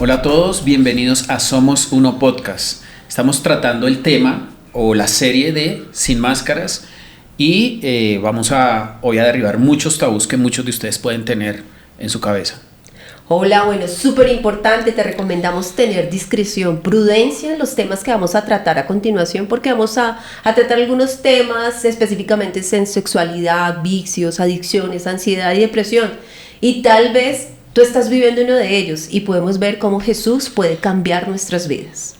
Hola a todos, bienvenidos a Somos Uno Podcast. Estamos tratando el tema o la serie de Sin Máscaras y vamos hoy a derribar muchos tabús que muchos de ustedes pueden tener en su cabeza. Hola, bueno, súper importante, te recomendamos tener discreción, prudencia en los temas que vamos a tratar a continuación, porque vamos a tratar algunos temas específicamente en sexualidad, vicios, adicciones, ansiedad y depresión, y tal vez tú estás viviendo uno de ellos y podemos ver cómo Jesús puede cambiar nuestras vidas.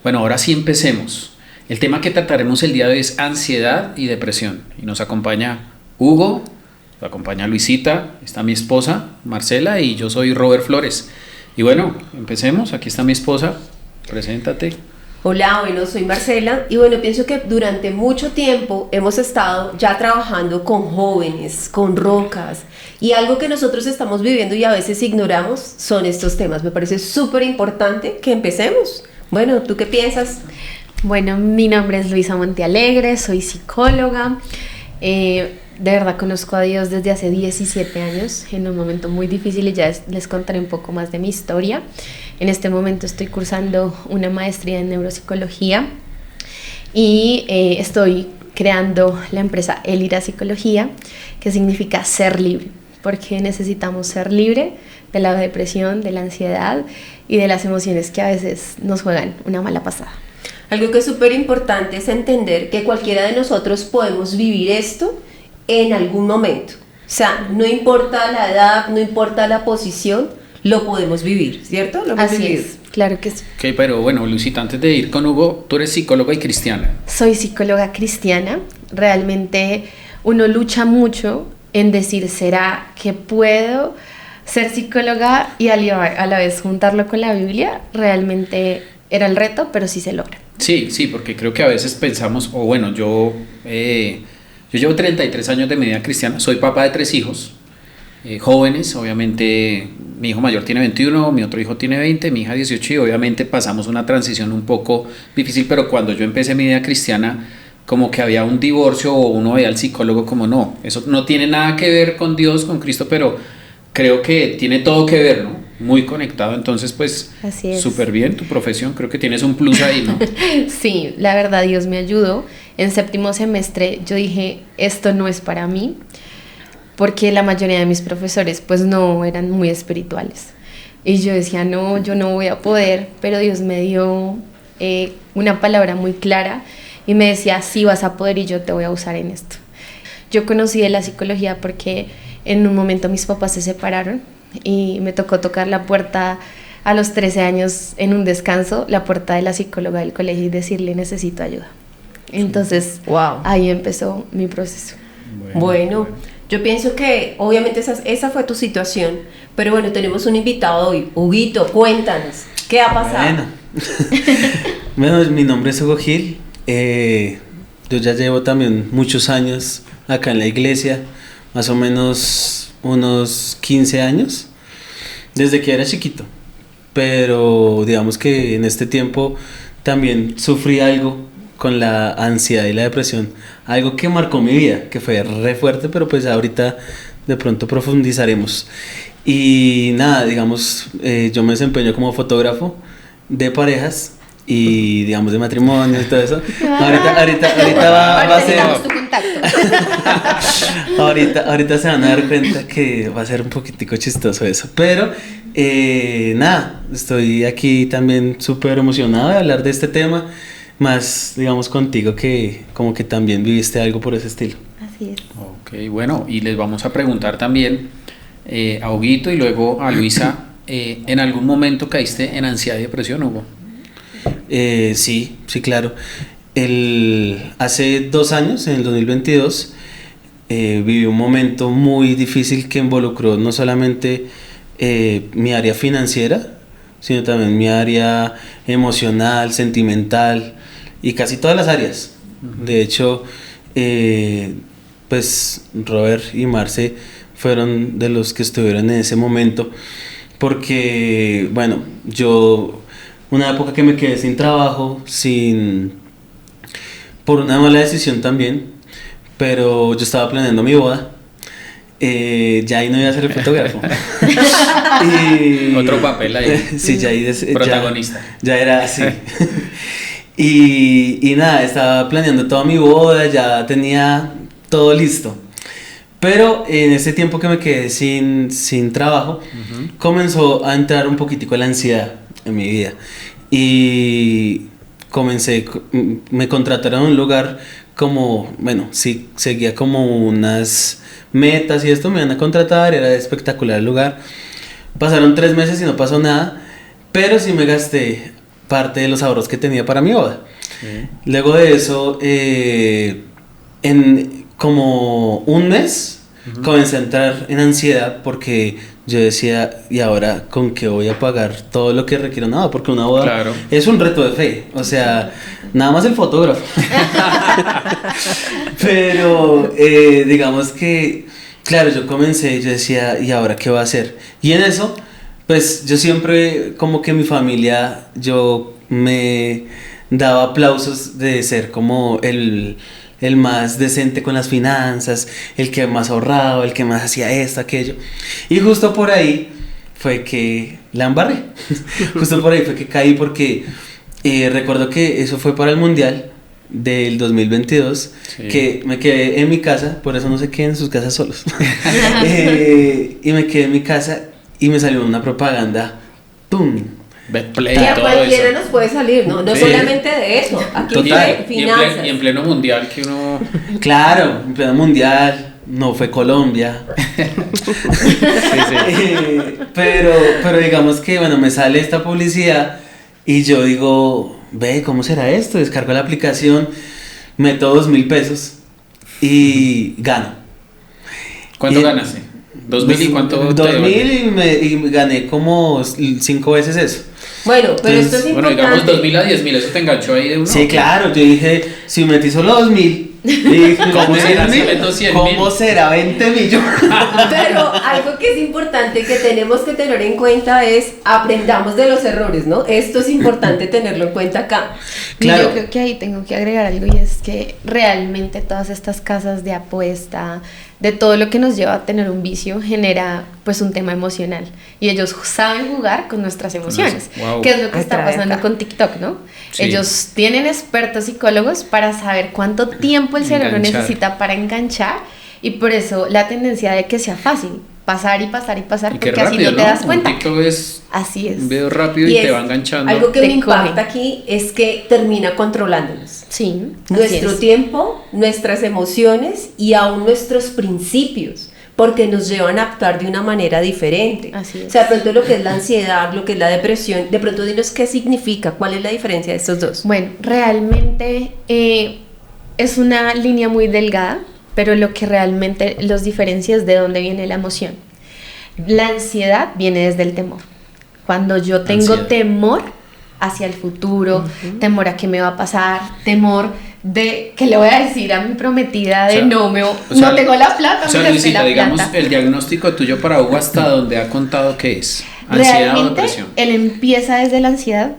Bueno, ahora sí empecemos. El tema que trataremos el día de hoy es ansiedad y depresión, y nos acompaña Hugo. Me acompaña Luisita, está mi esposa Marcela y yo soy Robert Flores. Y bueno, empecemos, aquí está mi esposa, preséntate. Hola, bueno, soy Marcela y bueno, pienso que durante mucho tiempo hemos estado ya trabajando con jóvenes, con rocas, y algo que nosotros estamos viviendo y a veces ignoramos son estos temas. Me parece súper importante que empecemos. Bueno, ¿tú qué piensas? Bueno, mi nombre es Luisa Montealegre, soy psicóloga. De verdad conozco a Dios desde hace 17 años, en un momento muy difícil, y ya les contaré un poco más de mi historia. En este momento estoy cursando una maestría en neuropsicología y estoy creando la empresa Elira Psicología, que significa ser libre, porque necesitamos ser libre de la depresión, de la ansiedad y de las emociones que a veces nos juegan una mala pasada. Algo que es súper importante es entender que cualquiera de nosotros podemos vivir esto en algún momento. O sea, no importa la edad, no importa la posición, lo podemos vivir, ¿cierto? Lo hemos Así vivido. es, claro que sí. Ok, pero bueno, Luisita, antes de ir con Hugo, tú eres psicóloga y cristiana. Soy psicóloga cristiana. Realmente uno lucha mucho en decir, ¿será que puedo ser psicóloga y a la vez juntarlo con la Biblia? Realmente era el reto, pero sí se logra. Sí, porque creo que a veces pensamos, o bueno, yo llevo 33 años de mi vida cristiana, soy papá de 3 hijos, jóvenes, obviamente mi hijo mayor tiene 21, mi otro hijo tiene 20, mi hija 18, y obviamente pasamos una transición un poco difícil, pero cuando yo empecé mi vida cristiana, como que había un divorcio o uno veía al psicólogo como no, eso no tiene nada que ver con Dios, con Cristo, pero creo que tiene todo que ver, ¿no? Muy conectado, entonces pues súper bien tu profesión, creo que tienes un plus ahí, ¿no? Sí, la verdad Dios me ayudó. En 7º semestre yo dije, esto no es para mí, porque la mayoría de mis profesores pues no eran muy espirituales, y yo decía, no, yo no voy a poder, pero Dios me dio una palabra muy clara y me decía, sí vas a poder y yo te voy a usar en esto. Yo conocí de la psicología porque en un momento mis papás se separaron y me tocó tocar la puerta a los 13 años en un descanso, la puerta de la psicóloga del colegio, y decirle, necesito ayuda. Entonces, wow, ahí empezó mi proceso. Bueno, yo pienso que obviamente esa fue tu situación, pero bueno, tenemos un invitado hoy. Huguito, cuéntanos, ¿qué ha pasado? Bueno, mi nombre es Hugo Gil. Yo ya llevo también muchos años acá en la iglesia, más o menos unos 15 años, desde que era chiquito, pero digamos que en este tiempo también sufrí algo con la ansiedad y la depresión, algo que marcó mi vida, que fue re fuerte, pero pues ahorita de pronto profundizaremos. Y nada, digamos, yo me desempeño como fotógrafo de parejas y digamos de matrimonio y todo eso. Ahorita va a ser tu contacto. ahorita se van a dar cuenta que va a ser un poquitico chistoso eso, pero nada, estoy aquí también súper emocionado de hablar de este tema, más digamos contigo, que como que también viviste algo por ese estilo. Así es. Ok, bueno, y les vamos a preguntar también a Huguito y luego a Luisa, ¿en algún momento caíste en ansiedad y depresión, Hugo? Sí, claro. Hace 2 años, en el 2022, viví un momento muy difícil que involucró no solamente mi área financiera, sino también mi área emocional, sentimental y casi todas las áreas. De hecho, pues Robert y Marce fueron de los que estuvieron en ese momento, porque, bueno, una época que me quedé sin trabajo, por una mala decisión también, pero yo estaba planeando mi boda, ya ahí no iba a ser el fotógrafo. Otro papel ahí. Sí, ya ahí protagonista. Ya era así. Y nada, estaba planeando toda mi boda, ya tenía todo listo. Pero en ese tiempo que me quedé sin trabajo, comenzó a entrar un poquitico la ansiedad en mi vida. Y me contrataron en un lugar como, bueno, sí, seguía como unas metas y esto, me iban a contratar, era espectacular el lugar. Pasaron 3 meses y no pasó nada, pero sí me gasté parte de los ahorros que tenía para mi boda. Luego de eso, en como un mes, comencé a entrar en ansiedad porque yo decía, ¿y ahora con qué voy a pagar todo lo que requiero? Nada, porque una boda es un reto de fe, o sea, nada más el fotógrafo. Pero digamos que, claro, yo decía, ¿y ahora qué voy a hacer? Y en eso, pues yo siempre, como que mi familia, yo me daba aplausos de ser como el más decente con las finanzas, el que más ahorraba, el que más hacía esto, aquello. Y justo por ahí fue que la embarré. Justo por ahí fue que caí porque recuerdo que eso fue para el Mundial del 2022, que me quedé en mi casa, por eso no se queden en sus casas solos. Y me quedé en mi casa y me salió una propaganda, ¡pum! Betplay, que a todo cualquiera eso. nos puede salir, no solamente de eso, aquí Total. finanzas. Y en pleno mundial que uno... Claro, en pleno mundial, no fue Colombia. Pero digamos que, bueno, me sale esta publicidad y yo digo, ve, ¿cómo será esto? Descargo la aplicación, meto 2.000 pesos y gano. ¿Cuánto ganaste? 2.000 y cuánto te 2.000 y gané como 5 veces eso. Bueno, pero Entonces, esto es Bueno, importante. digamos 2.000 a 10.000, eso te enganchó ahí de uno. Sí, claro, yo dije, si metí solo 2.000, ¿Cómo será si meto 100.000? ¿Cómo será 20 millones? Pero algo que es importante que tenemos que tener en cuenta es aprendamos de los errores, ¿no? Esto es importante tenerlo en cuenta acá. Claro. Yo creo que ahí tengo que agregar algo y es que realmente todas estas casas de apuesta, de todo lo que nos lleva a tener un vicio, genera pues un tema emocional y ellos saben jugar con nuestras emociones, Wow. que es lo que está Atrae pasando acá. con TikTok, ¿no? Sí. Ellos tienen expertos psicólogos para saber cuánto tiempo el cerebro Enganchar. necesita para enganchar y por eso la tendencia de que sea fácil pasar y pasar y pasar Y que porque así rápido, no te das cuenta. Un TikTok es Así es. un video rápido y te va enganchando. Algo que Te me impacta coge. aquí es que termina controlándonos. Sí, así Nuestro es. tiempo, nuestras emociones y aún nuestros principios, porque nos llevan a actuar de una manera diferente. Así es. O sea, de pronto lo que es la ansiedad, lo que es la depresión, de pronto dinos qué significa, cuál es la diferencia de estos dos. Bueno, realmente es una línea muy delgada, pero lo que realmente los diferencia es de dónde viene la emoción. La ansiedad viene desde el temor. Cuando yo tengo Ansiedad. temor hacia el futuro, temor a qué me va a pasar, temor de qué le voy a decir a mi prometida de O sea, no tengo la plata, O sea, me gasté Luisita, la digamos, plata. el diagnóstico tuyo para Hugo hasta donde ha contado que es ansiedad o Realmente depresión. él empieza desde la ansiedad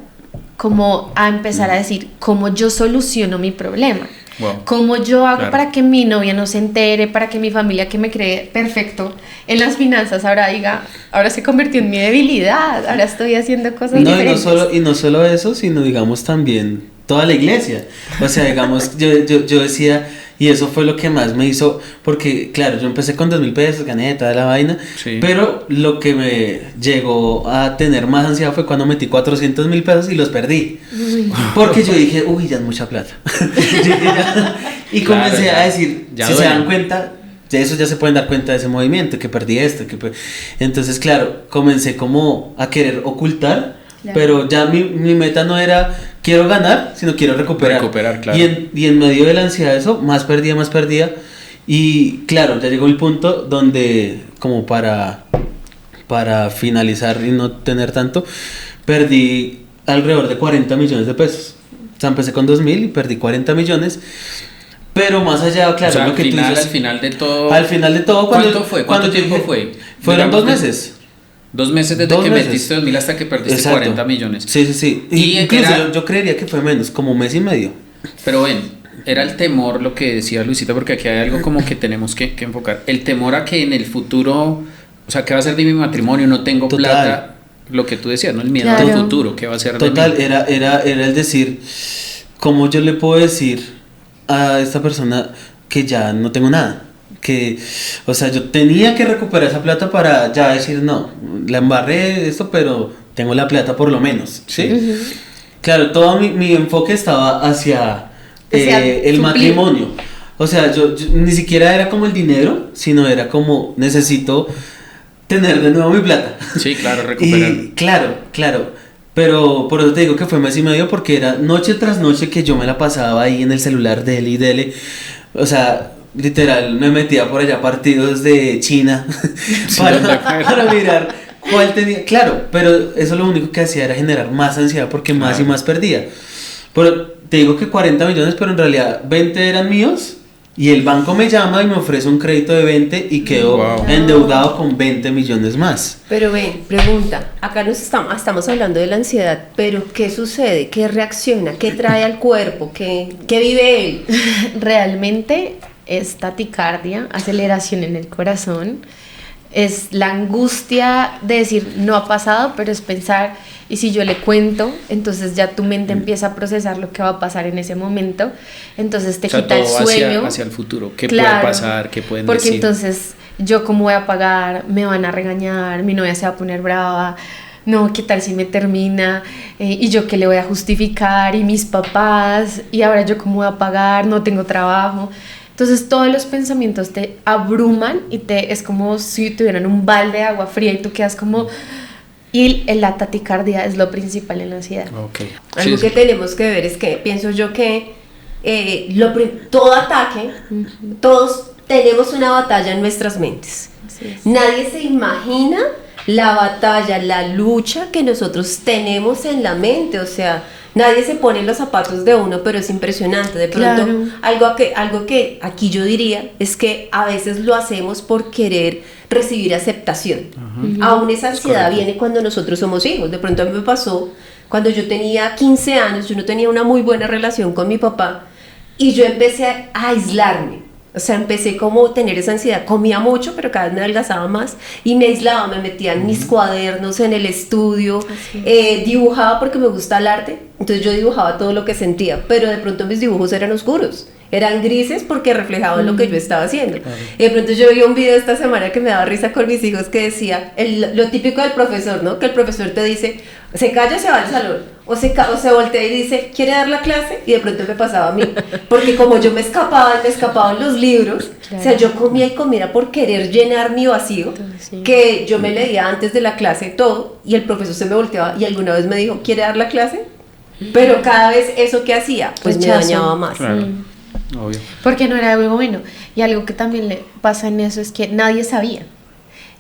como a empezar a decir cómo yo soluciono mi problema. Wow. Cómo yo hago Claro. para que mi novia no se entere, para que mi familia que me cree perfecto en las finanzas ahora diga, ahora se convirtió en mi debilidad, ahora estoy haciendo cosas No, diferentes. y no solo eso, sino digamos también toda la iglesia. O sea, digamos, yo decía, y eso fue lo que más me hizo, porque claro, yo empecé con 2.000 pesos, gané toda la vaina, Sí. pero lo que me llegó a tener más ansiedad fue cuando metí 400.000 pesos y los perdí. Porque yo dije, uy, ya es mucha plata. Y Claro, comencé ya. a decir, Ya si se duele. dan cuenta, de eso ya se pueden dar cuenta de ese movimiento, que perdí esto, entonces claro, comencé como a querer ocultar, Claro. pero ya mi meta no era quiero ganar, sino quiero recuperar. Recuperar, claro. Y en medio de la ansiedad de eso, más perdía, y claro, ya llegó el punto donde como para finalizar y no tener tanto, perdí alrededor de 40 millones de pesos. O sea, empecé con 2.000 y perdí 40 millones. Pero más allá, claro, O sea, lo que tú dices, al final de todo. al final de todo, ¿Cuánto fue? ¿Cuánto tiempo fue? Fueron Digamos 2 meses. 2 meses desde 2 que meses. metiste 2.000 hasta que perdiste Exacto. 40 millones. Sí. Y Incluso era- yo creería que fue menos, como 1 mes y medio. Pero ven, era el temor, lo que decía Luisita, porque aquí hay algo como que tenemos que enfocar. El temor a que en el futuro, o sea, ¿qué va a ser de mi matrimonio? No tengo Total. plata. Lo que tú decías, ¿no? El miedo Claro. al futuro, ¿qué va a ser de Total, mí? era el decir, ¿cómo yo le puedo decir a esta persona que ya no tengo nada? Que, o sea, yo tenía que recuperar esa plata para ya decir, no, la embarré esto, pero tengo la plata por lo menos, ¿sí? Claro, todo mi enfoque estaba hacia el suplir. matrimonio. O sea, yo ni siquiera era como el dinero, sino era como necesito tener de nuevo mi plata. Sí, claro, recuperar. Y claro. Pero por eso te digo que fue mes y medio porque era noche tras noche que yo me la pasaba ahí en el celular dele. O sea, literal, me metía por allá partidos de China para mirar cuál tenía. Claro, pero eso lo único que hacía era generar más ansiedad porque más y Claro. más perdía. Pero te digo que 40 millones, pero en realidad 20 eran míos. Y el banco me llama y me ofrece un crédito de 20 y quedo Wow. endeudado con 20 millones más. Pero ven, pregunta, acá estamos hablando de la ansiedad, pero ¿qué sucede? ¿Qué reacciona? ¿Qué trae al cuerpo? ¿Qué vive él? Realmente es taticardia, aceleración en el corazón, es la angustia de decir no ha pasado, pero es pensar, y si yo le cuento, entonces ya tu mente empieza a procesar lo que va a pasar en ese momento, entonces te O sea, quita el todo sueño. hacia el futuro. ¿Qué Claro, puede pasar? ¿Qué pueden porque decir? entonces yo cómo voy a pagar, me van a regañar, mi novia se va a poner brava, no, ¿qué tal si me termina? Y yo qué le voy a justificar, y mis papás, y ahora yo cómo voy a pagar, no tengo trabajo. Entonces todos los pensamientos te abruman y es como si tuvieran un balde de agua fría y tú quedas como... Y la taticardia es lo principal en la ansiedad. Ok. Algo Sí, que tenemos que ver es que pienso yo que todo ataque, todos tenemos una batalla en nuestras mentes. Así es. Nadie se imagina la batalla, la lucha que nosotros tenemos en la mente, o sea, nadie se pone en los zapatos de uno, pero es impresionante. De pronto, Claro. algo que aquí yo diría es que a veces lo hacemos por querer recibir aceptación. Aún esa ansiedad correcto. viene cuando nosotros somos hijos. De pronto a mí me pasó cuando yo tenía 15 años, yo no tenía una muy buena relación con mi papá y yo empecé a aislarme. O sea, empecé como a tener esa ansiedad. Comía mucho, pero cada vez me adelgazaba más y me aislaba, me metía en mis cuadernos, en el estudio, dibujaba porque me gusta el arte. Entonces yo dibujaba todo lo que sentía, pero de pronto mis dibujos eran oscuros. Eran grises porque reflejaban lo que yo estaba haciendo. Y de pronto yo vi un video esta semana que me daba risa con mis hijos que decía, lo típico del profesor, ¿no? Que el profesor te dice, se calla, se va al salón, o se voltea y dice, ¿quiere dar la clase? Y de pronto me pasaba a mí, porque como yo me escapaba en los libros, Claro. o sea, yo comía y comía por querer llenar mi vacío, Sí. que yo me leía antes de la clase todo, y el profesor se me volteaba y alguna vez me dijo, ¿quiere dar la clase? Pero cada vez eso que hacía, pues me Rechazo. dañaba más. Claro, obvio. Porque no era algo bueno. Y algo que también le pasa en eso es que nadie sabía.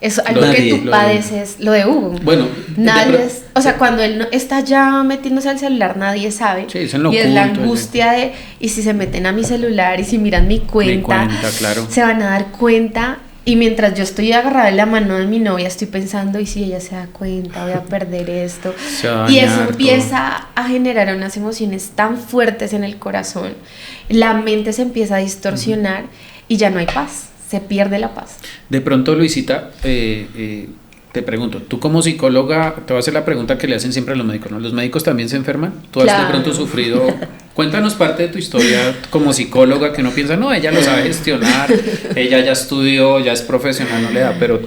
Es algo Lo de- que lo tú de- padeces, lo de Hugo. Bueno, Nadie o sea, cuando él no, está ya metiéndose al celular, nadie sabe. Sí, es en lo y es la oculto, angustia de, y si se meten a mi celular y si miran mi cuenta, claro. se van a dar cuenta. Y mientras yo estoy agarrada en la mano de mi novia, estoy pensando, y si ella se da cuenta, voy a perder esto. Se va a Y eso dañar empieza a generar unas emociones tan fuertes en el corazón. La mente se empieza a distorsionar y ya no hay paz. Se pierde la paz. De pronto, Luisita, te pregunto, tú como psicóloga, te voy a hacer la pregunta que le hacen siempre a los médicos, ¿no? ¿Los médicos también se enferman? ¿Tú has de Claro. pronto sufrido? Cuéntanos parte de tu historia como psicóloga, que no piensa, no, ella lo sabe gestionar, ella ya estudió, ya es profesional, no le da, pero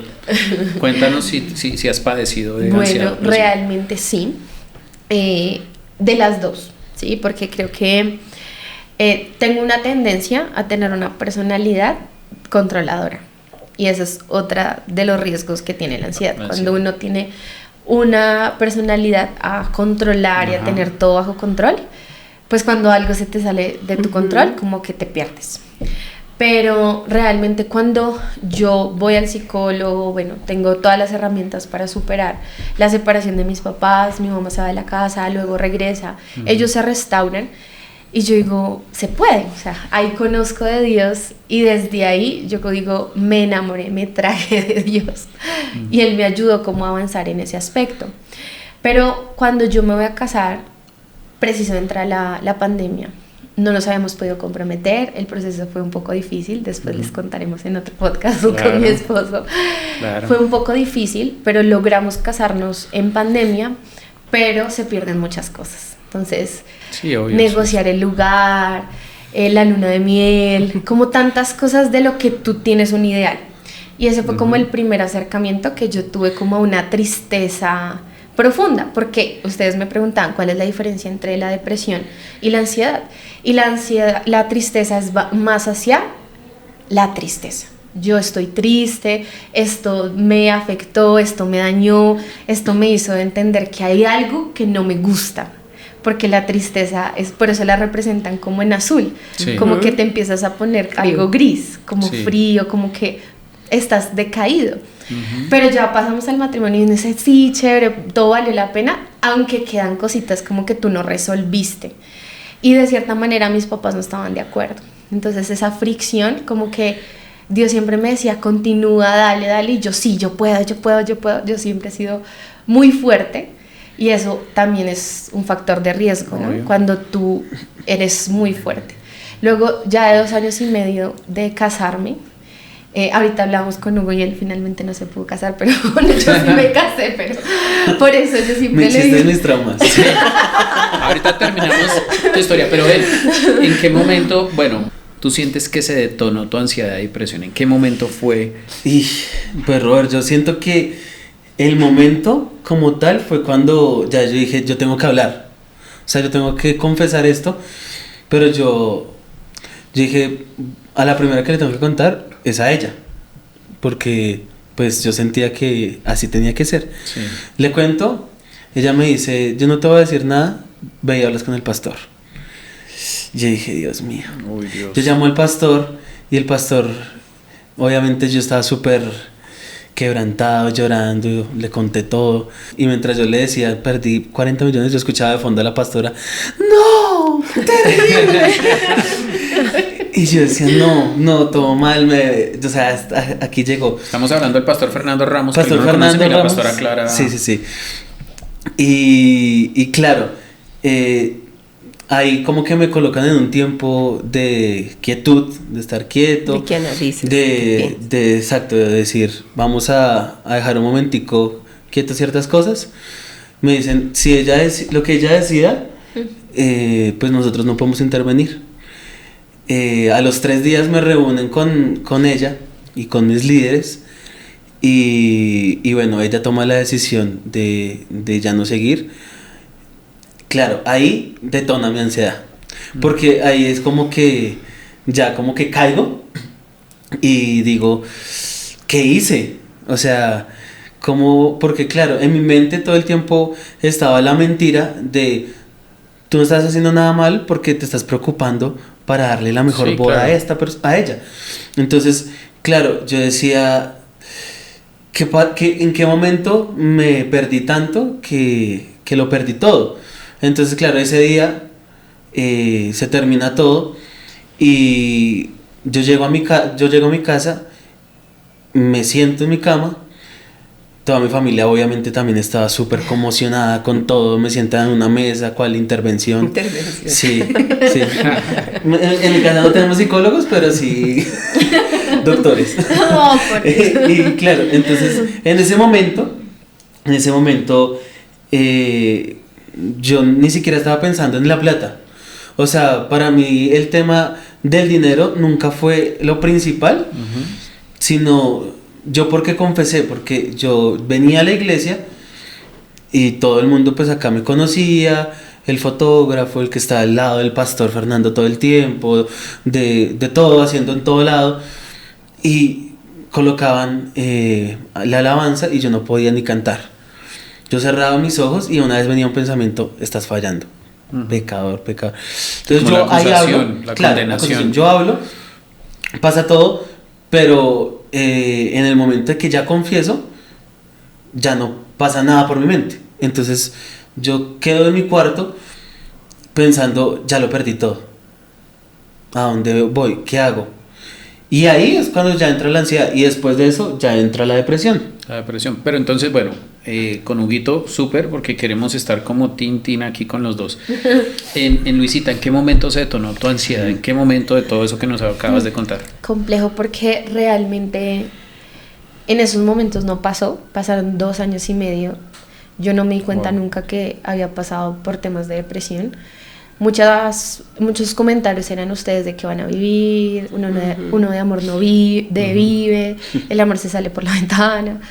cuéntanos si has padecido de ansiedad. Bueno, realmente sí. De las dos, ¿sí? Porque creo que tengo una tendencia a tener una personalidad controladora. Y ese es otra de los riesgos que tiene la ansiedad. Cuando uno tiene una personalidad a controlar y a tener todo bajo control, pues cuando algo se te sale de tu control, como que te pierdes. Pero realmente cuando yo voy al psicólogo, bueno, tengo todas las herramientas para superar la separación de mis papás, mi mamá se va de la casa, luego regresa, ellos se restauran y yo digo, se puede, o sea, ahí conozco de Dios y desde ahí yo digo, me enamoré, me traje de Dios y Él me ayudó como a avanzar en ese aspecto. Pero cuando yo me voy a casar, preciso entra la pandemia. no nos habíamos podido comprometer, el proceso fue un poco difícil, después les contaremos en otro podcast con mi esposo. Claro. Fue un poco difícil, pero logramos casarnos en pandemia, pero se pierden muchas cosas. Entonces, Sí, obvio, negociar el lugar, la luna de miel, como tantas cosas de lo que tú tienes un ideal. Y ese fue como el primer acercamiento que yo tuve como una tristeza profunda, porque ustedes me preguntaban cuál es la diferencia entre la depresión y la ansiedad. Y la ansiedad, la tristeza es más hacia la tristeza. Yo estoy triste, esto me afectó, esto me dañó, esto me hizo entender que hay algo que no me gusta. Porque la tristeza es, por eso la representan como en azul, Sí. como que te empiezas a poner algo gris, como Sí. frío, como que estás decaído. Pero ya pasamos al matrimonio y uno dice, sí, chévere, todo valió la pena, aunque quedan cositas como que tú no resolviste. Y de cierta manera mis papás no estaban de acuerdo. Entonces esa fricción, como que Dios siempre me decía, continúa, dale, dale, y yo sí, yo puedo. Yo siempre he sido muy fuerte. Y eso también es un factor de riesgo, ¿no? Obvio. Cuando tú eres muy fuerte. Luego, ya de 2 años y medio de casarme, ahorita hablamos con Hugo y él finalmente no se pudo casar, pero bueno, yo sí me casé, pero por eso yo siempre Me le hiciste digo... mis traumas. Ahorita terminamos tu historia, pero ven, ¿en qué momento, bueno, tú sientes que se detonó tu ansiedad y depresión? ¿En qué momento fue? Y pues Robert, yo siento que el momento como tal fue cuando ya yo dije, yo tengo que hablar. O sea, yo tengo que confesar esto, pero yo dije, a la primera que le tengo que contar es a ella, porque pues yo sentía que así tenía que ser. Sí. Le cuento, ella me dice, yo no te voy a decir nada, ve y hablas con el pastor. Yo dije, Dios mío. Uy, Dios. Yo llamo al pastor y el pastor, obviamente yo estaba súper quebrantado, llorando, le conté todo. Y mientras yo le decía, perdí 40 millones, yo escuchaba de fondo a la pastora, ¡no! ¡Terrible! Y yo decía, no, todo mal, o sea, aquí llegó. Estamos hablando del pastor Fernando Ramos. Pastor que no lo Fernando conocen, y la Ramos. pastora Clara. Sí. Y claro, ahí como que me colocan en un tiempo de quietud, de estar quieto. De que analices. Exacto, de decir, vamos a dejar un momentico quieto ciertas cosas. Me dicen, si lo que ella decida, pues nosotros no podemos intervenir. A los 3 días me reúnen con ella y con mis líderes. Y bueno, ella toma la decisión de ya no seguir. Claro, ahí detona mi ansiedad, porque ahí es como que ya como que caigo y digo, ¿qué hice? O sea, porque claro, en mi mente todo el tiempo estaba la mentira de tú no estás haciendo nada mal porque te estás preocupando para darle la mejor Sí, boda claro. a ella. Entonces, claro, yo decía, ¿en qué momento me perdí tanto que lo perdí todo? Entonces, claro, ese día se termina todo y yo llego a mi casa, me siento en mi cama, toda mi familia obviamente también estaba súper conmocionada con todo, me sientan en una mesa, ¿cuál intervención? Sí. En mi casa no tenemos psicólogos, pero sí doctores. No, por eso. Y claro, entonces en ese momento yo ni siquiera estaba pensando en la plata. O sea, para mí el tema del dinero nunca fue lo principal, sino yo porque confesé, porque yo venía a la iglesia y todo el mundo pues acá me conocía, el fotógrafo, el que estaba al lado del pastor Fernando todo el tiempo, de todo, haciendo en todo lado, y colocaban la alabanza y yo no podía ni cantar. Yo cerraba mis ojos y una vez venía un pensamiento, estás fallando, pecador. Entonces Como yo la ahí acusación, hablo, la claro, condenación. yo hablo, pasa todo, pero en el momento de que ya confieso, ya no pasa nada por mi mente. Entonces yo quedo en mi cuarto pensando, ya lo perdí todo. ¿A dónde voy? ¿Qué hago? Y ahí es cuando ya entra la ansiedad y después de eso ya entra la depresión. La depresión. Pero entonces, bueno, con Huguito, súper, porque queremos estar como Tintín aquí con los dos. En Luisita, ¿en qué momento se detonó tu ansiedad? ¿En qué momento de todo eso que nos acabas de contar? Complejo porque realmente en esos momentos no pasó, pasaron 2 años y medio. Yo no me di cuenta nunca que había pasado por temas de depresión. Muchos comentarios eran ustedes de que van a vivir, uno de amor no vive, el amor se sale por la ventana,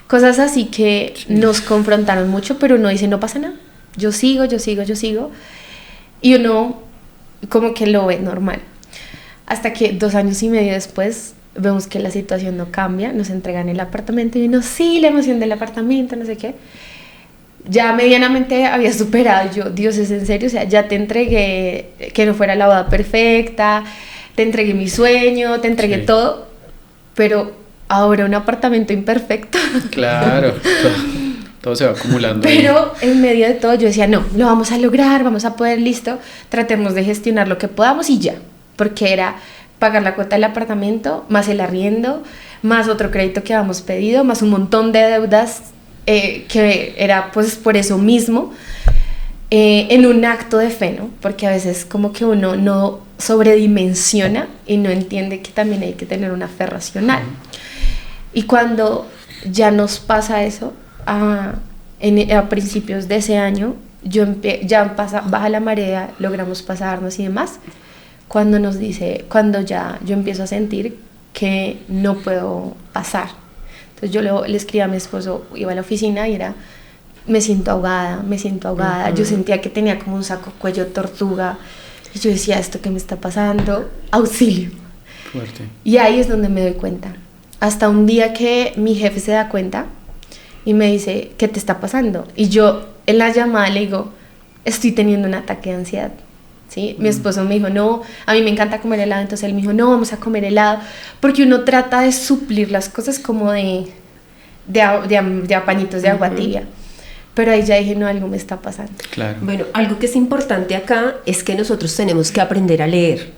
cosas así que nos confrontaron mucho, pero uno dice no pasa nada, yo sigo, y uno como que lo ve normal, hasta que 2 años y medio después vemos que la situación no cambia, nos entregan el apartamento y uno sí, la emoción del apartamento, no sé qué. Ya medianamente había superado, yo, Dios, ¿es en serio? O sea, ya te entregué que no fuera la boda perfecta, te entregué mi sueño, te entregué todo, pero ahora un apartamento imperfecto. Claro, todo se va acumulando. Pero en medio de todo yo decía, no, lo vamos a lograr, vamos a poder, listo, tratemos de gestionar lo que podamos y ya, porque era pagar la cuota del apartamento, más el arriendo, más otro crédito que habíamos pedido, más un montón de deudas, que era pues por eso mismo, en un acto de fe, ¿no? Porque a veces como que uno no sobredimensiona y no entiende que también hay que tener una fe racional. Y cuando ya nos pasa eso, a principios de ese año, baja la marea, logramos pasarnos y demás, cuando ya yo empiezo a sentir que no puedo pasar. Entonces yo le escribí a mi esposo, iba a la oficina y era, me siento ahogada, yo sentía que tenía como un saco cuello tortuga, y yo decía, ¿esto qué me está pasando? Auxilio. Fuerte. Y ahí es donde me doy cuenta, hasta un día que mi jefe se da cuenta y me dice, ¿qué te está pasando? Y yo en la llamada le digo, estoy teniendo un ataque de ansiedad. ¿Sí? Mi esposo me dijo, no, a mí me encanta comer helado, entonces él me dijo, no, vamos a comer helado, porque uno trata de suplir las cosas como de pañitos de agua tibia, pero ahí ya dije, no, algo me está pasando. Claro. Bueno, algo que es importante acá es que nosotros tenemos que aprender a leer.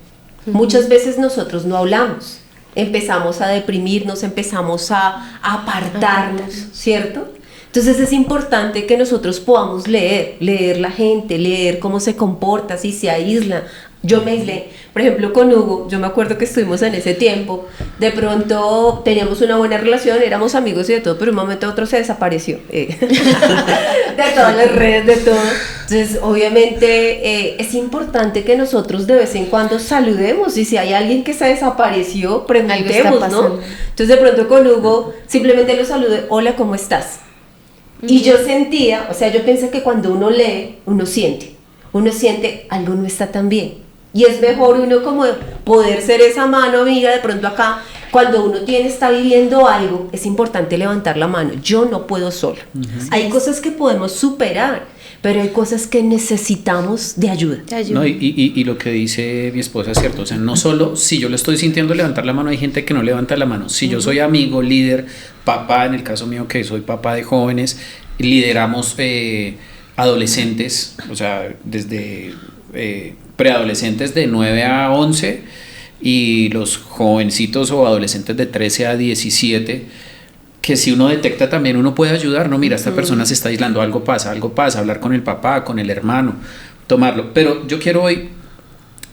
Muchas veces nosotros no hablamos, empezamos a deprimirnos, empezamos a apartarnos, ¿cierto? Entonces es importante que nosotros podamos leer la gente, leer cómo se comporta, si se aísla. Yo me aislé, por ejemplo, con Hugo, yo me acuerdo que estuvimos en ese tiempo, de pronto teníamos una buena relación, éramos amigos y de todo, pero un momento a otro se desapareció, de todas las redes, de todo. Entonces, obviamente, es importante que nosotros de vez en cuando saludemos, y si hay alguien que se desapareció, preguntemos, ¿no? Entonces, de pronto con Hugo, simplemente lo saludé, hola, ¿cómo estás? Y yo sentía, o sea, yo pensé que cuando uno lee, uno siente algo no está tan bien. Y es mejor uno como poder ser esa mano amiga, de pronto acá, cuando uno está viviendo algo, es importante levantar la mano. Yo no puedo solo. Hay cosas que podemos superar, pero hay cosas que necesitamos de ayuda. No, y lo que dice mi esposa es cierto, o sea, no solo si yo lo estoy sintiendo levantar la mano, hay gente que no levanta la mano. Si yo soy amigo, líder, papá, en el caso mío que soy papá de jóvenes, lideramos adolescentes, o sea, desde preadolescentes de 9 a 11 y los jovencitos o adolescentes de 13 a 17, que si uno detecta también uno puede ayudar, no, mira, esta persona se está aislando, algo pasa, hablar con el papá, con el hermano, tomarlo. Pero yo quiero hoy,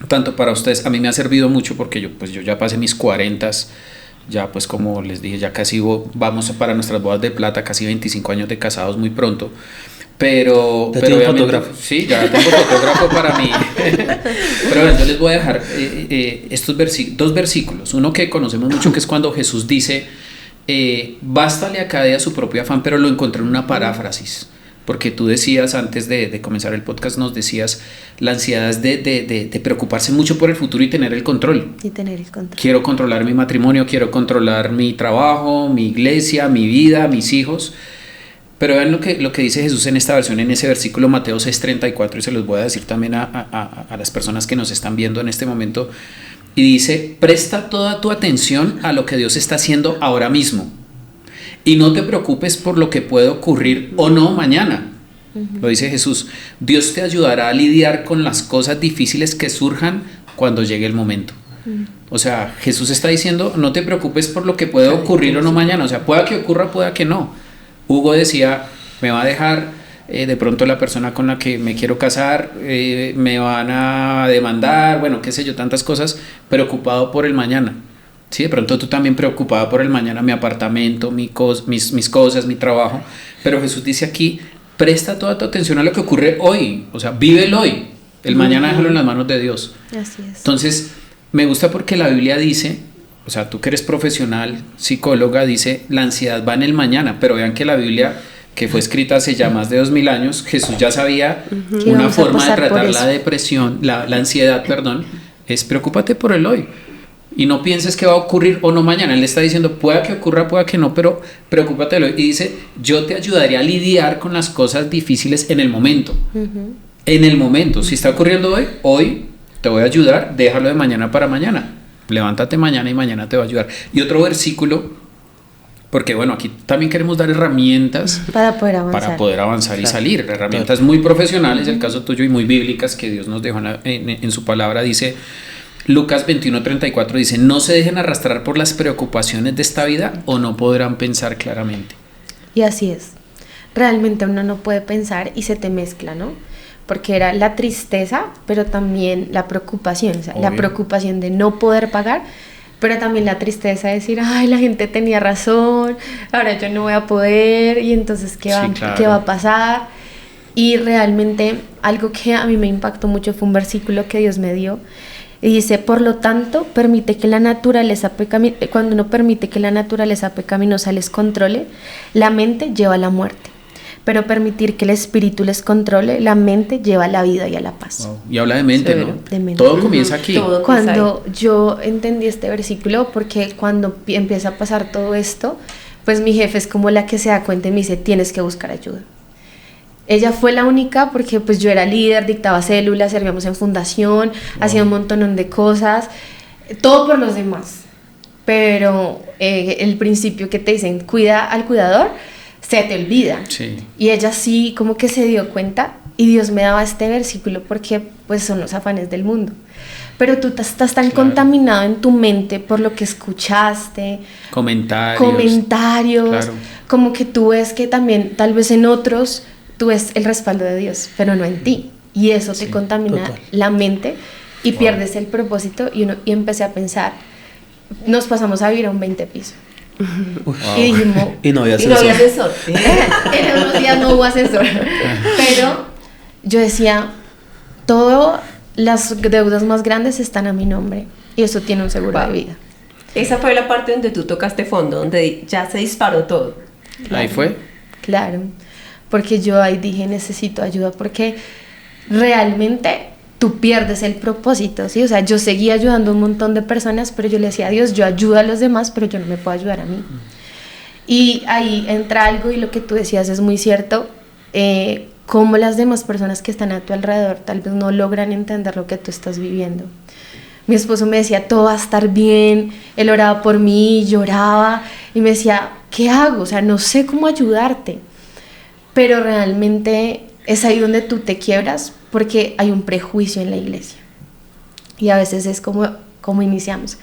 tanto para ustedes, a mí me ha servido mucho porque yo ya pasé mis 40s, ya pues como les dije, ya casi vamos para nuestras bodas de plata, casi 25 años de casados muy pronto. Pero obviamente, fotógrafo. Sí, ya tengo fotógrafo para mí. Pero bueno, yo les voy a dejar estos dos versículos. Uno que conocemos mucho, que es cuando Jesús dice, bástale a cada día su propio afán, pero lo encontré en una paráfrasis. Porque tú decías antes de comenzar el podcast, nos decías, la ansiedad es de preocuparse mucho por el futuro y tener el control. Quiero controlar mi matrimonio, quiero controlar mi trabajo, mi iglesia, mi vida, mis hijos. Pero vean lo que dice Jesús en esta versión, en ese versículo Mateo 6:34, y se los voy a decir también a las personas que nos están viendo en este momento. Y dice, presta toda tu atención a lo que Dios está haciendo ahora mismo. Y no te preocupes por lo que puede ocurrir o no mañana. Lo dice Jesús. Dios te ayudará a lidiar con las cosas difíciles que surjan cuando llegue el momento. O sea, Jesús está diciendo, no te preocupes por lo que puede ocurrir o no mañana. O sea, pueda que ocurra, pueda que no. Hugo decía, me va a dejar de pronto la persona con la que me quiero casar, me van a demandar, bueno, qué sé yo, tantas cosas, preocupado por el mañana. Sí, de pronto tú también preocupado por el mañana, mi apartamento, mis cosas, mi trabajo. Pero Jesús dice aquí, presta toda tu atención a lo que ocurre hoy. O sea, vive el hoy. El mañana déjalo en las manos de Dios. Así es. Entonces, me gusta porque la Biblia dice, o sea, tú que eres profesional, psicóloga, dice, la ansiedad va en el mañana. Pero vean que la Biblia, que fue escrita hace ya más de 2000 años, Jesús ya sabía una forma de tratar la depresión, la ansiedad, perdón, es preocúpate por el hoy. Y no pienses que va a ocurrir o no mañana. Él le está diciendo, pueda que ocurra, pueda que no, pero preocúpate de hoy. Y dice, yo te ayudaré a lidiar con las cosas difíciles en el momento. En el momento. Si está ocurriendo hoy te voy a ayudar, déjalo de mañana para mañana. Levántate mañana y mañana te va a ayudar. Y otro versículo, porque bueno, aquí también queremos dar herramientas para poder avanzar y salir. Herramientas muy profesionales, el caso tuyo, y muy bíblicas que Dios nos dejó en su palabra. Dice Lucas 21:34, dice, no se dejen arrastrar por las preocupaciones de esta vida o no podrán pensar claramente. Y así es. Realmente uno no puede pensar y se te mezcla, ¿no? Porque era la tristeza, pero también la preocupación, o sea, la preocupación de no poder pagar, pero también la tristeza de decir, ay, la gente tenía razón, ahora yo no voy a poder, y entonces, ¿qué va a pasar? Y realmente algo que a mí me impactó mucho fue un versículo que Dios me dio, y dice, por lo tanto, permite que la naturaleza cuando uno permite que la naturaleza pecaminosa les controle, la mente lleva a la muerte. Pero permitir que el espíritu les controle, la mente lleva a la vida y a la paz. Wow. Y habla de mente, ¿no? De mente. Todo comienza aquí. Cuando yo entendí este versículo, porque cuando empieza a pasar todo esto, pues mi jefe es como la que se da cuenta y me dice, tienes que buscar ayuda. Ella fue la única porque pues yo era líder, dictaba células, servíamos en fundación, hacía un montón de cosas, todo por los demás. Pero el principio que te dicen, cuida al cuidador, se te olvida. Sí. Y ella sí como que se dio cuenta y Dios me daba este versículo porque pues son los afanes del mundo. Pero tú estás tan contaminado en tu mente por lo que escuchaste, comentarios, claro. Como que tú ves que también tal vez en otros tú ves el respaldo de Dios, pero no en ti. Y eso te contamina la mente y pierdes el propósito. Y empecé a pensar, nos pasamos a vivir a un 20 piso. Wow. Y dijimos, y no había ascensor. En unos días no hubo ascensor. Pero yo decía, todas las deudas más grandes están a mi nombre y eso tiene un seguro de vida. Esa fue la parte donde tú tocaste fondo, donde ya se disparó todo. Claro. Ahí fue. Claro, porque yo ahí dije, necesito ayuda, porque realmente tú pierdes el propósito, ¿sí? O sea, yo seguía ayudando a un montón de personas, pero yo le decía a Dios, yo ayudo a los demás, pero yo no me puedo ayudar a mí. Y ahí entra algo, y lo que tú decías es muy cierto, cómo las demás personas que están a tu alrededor tal vez no logran entender lo que tú estás viviendo. Mi esposo me decía, todo va a estar bien, él oraba por mí, lloraba, y me decía, ¿qué hago? O sea, no sé cómo ayudarte. Pero realmente es ahí donde tú te quiebras, porque hay un prejuicio en la iglesia. Y a veces es como iniciamos.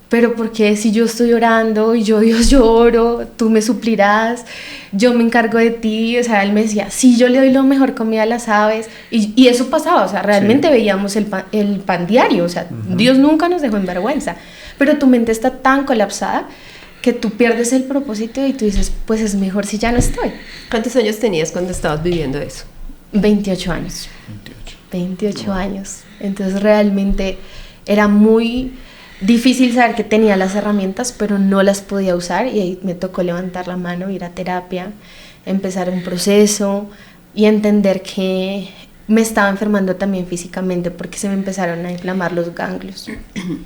Pero porque si yo estoy orando y yo, Dios, yo oro, tú me suplirás, yo me encargo de ti. O sea, él me decía, sí, yo le doy lo mejor comida a las aves. Y eso pasaba, o sea, realmente veíamos el pan diario. O sea, Dios nunca nos dejó en vergüenza. Pero tu mente está tan colapsada que tú pierdes el propósito y tú dices, pues es mejor si ya no estoy. ¿Cuántos años tenías cuando estabas viviendo eso? 28 años. 28 años. Entonces realmente era muy difícil saber que tenía las herramientas, pero no las podía usar, y ahí me tocó levantar la mano, ir a terapia, empezar un proceso y entender que me estaba enfermando también físicamente porque se me empezaron a inflamar los ganglios.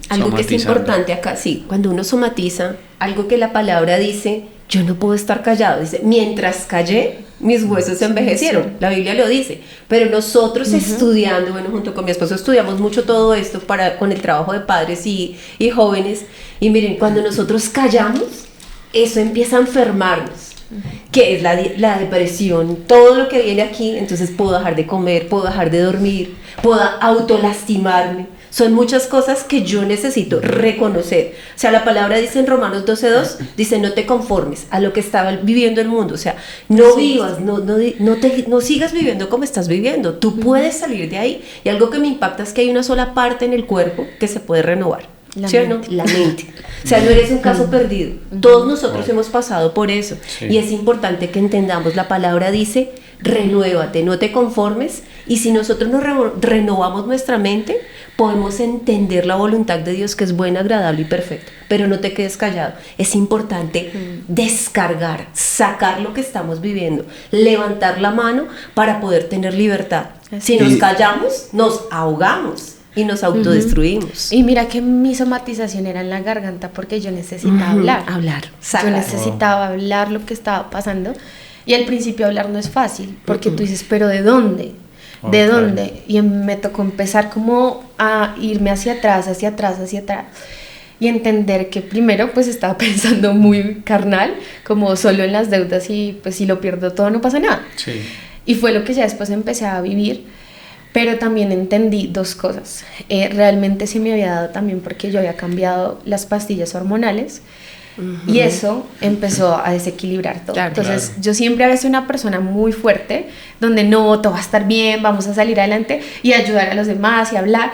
Algo que es importante acá, sí, cuando uno somatiza, algo que la palabra dice, yo no puedo estar callado, dice, mientras callé, mis huesos se envejecieron, la Biblia lo dice, pero nosotros estudiando, bueno, junto con mi esposo estudiamos mucho todo esto con el trabajo de padres y jóvenes, y miren, cuando nosotros callamos, eso empieza a enfermarnos, que es la depresión, todo lo que viene aquí. Entonces puedo dejar de comer, puedo dejar de dormir, puedo autolastimarme, Son muchas cosas que yo necesito reconocer. O sea, la palabra dice en Romanos 12:2, dice, no te conformes a lo que estaba viviendo el mundo. O sea, no vivas, no sigas viviendo como estás viviendo. Tú puedes salir de ahí. Y algo que me impacta es que hay una sola parte en el cuerpo que se puede renovar. ¿Sí o no? La mente. O sea, no eres un caso perdido. Todos nosotros hemos pasado por eso. Sí. Y es importante que entendamos, la palabra dice, renuévate, no te conformes. Y si nosotros nos renovamos nuestra mente, podemos entender la voluntad de Dios, que es buena, agradable y perfecta. Pero no te quedes callado. Es importante descargar, sacar lo que estamos viviendo, levantar la mano para poder tener libertad. Si nos callamos, nos ahogamos y nos autodestruimos. Y mira que mi somatización era en la garganta porque yo necesitaba hablar. Sacar. Yo necesitaba hablar lo que estaba pasando. Y al principio hablar no es fácil, porque tú dices, pero ¿de dónde? ¿De dónde? Y me tocó empezar como a irme hacia atrás, y entender que primero pues estaba pensando muy carnal, como solo en las deudas, y pues si lo pierdo todo no pasa nada. Sí. Y fue lo que ya después empecé a vivir. Pero también entendí dos cosas. Realmente se me había dado también porque yo había cambiado las pastillas hormonales, y eso empezó a desequilibrar todo. Claro, Entonces yo siempre había sido una persona muy fuerte, donde no, todo va a estar bien, vamos a salir adelante y ayudar a los demás y hablar.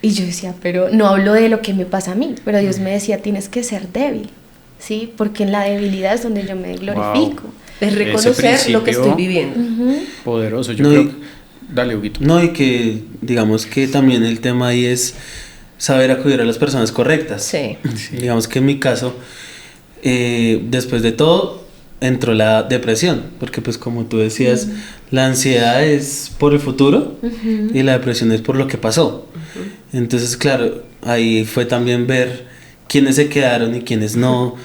Y yo decía, pero no hablo de lo que me pasa a mí, pero Dios me decía, tienes que ser débil, ¿sí? Porque en la debilidad es donde yo me glorifico. Es reconocer lo que estoy viviendo. Poderoso. Yo No, creo. Dale, Huguito. No, y que digamos que también el tema ahí es saber acudir a las personas correctas. Sí. Digamos que en mi caso, después de todo, entró la depresión, porque pues como tú decías, la ansiedad es por el futuro y la depresión es por lo que pasó. Entonces, claro, ahí fue también ver quiénes se quedaron y quiénes no.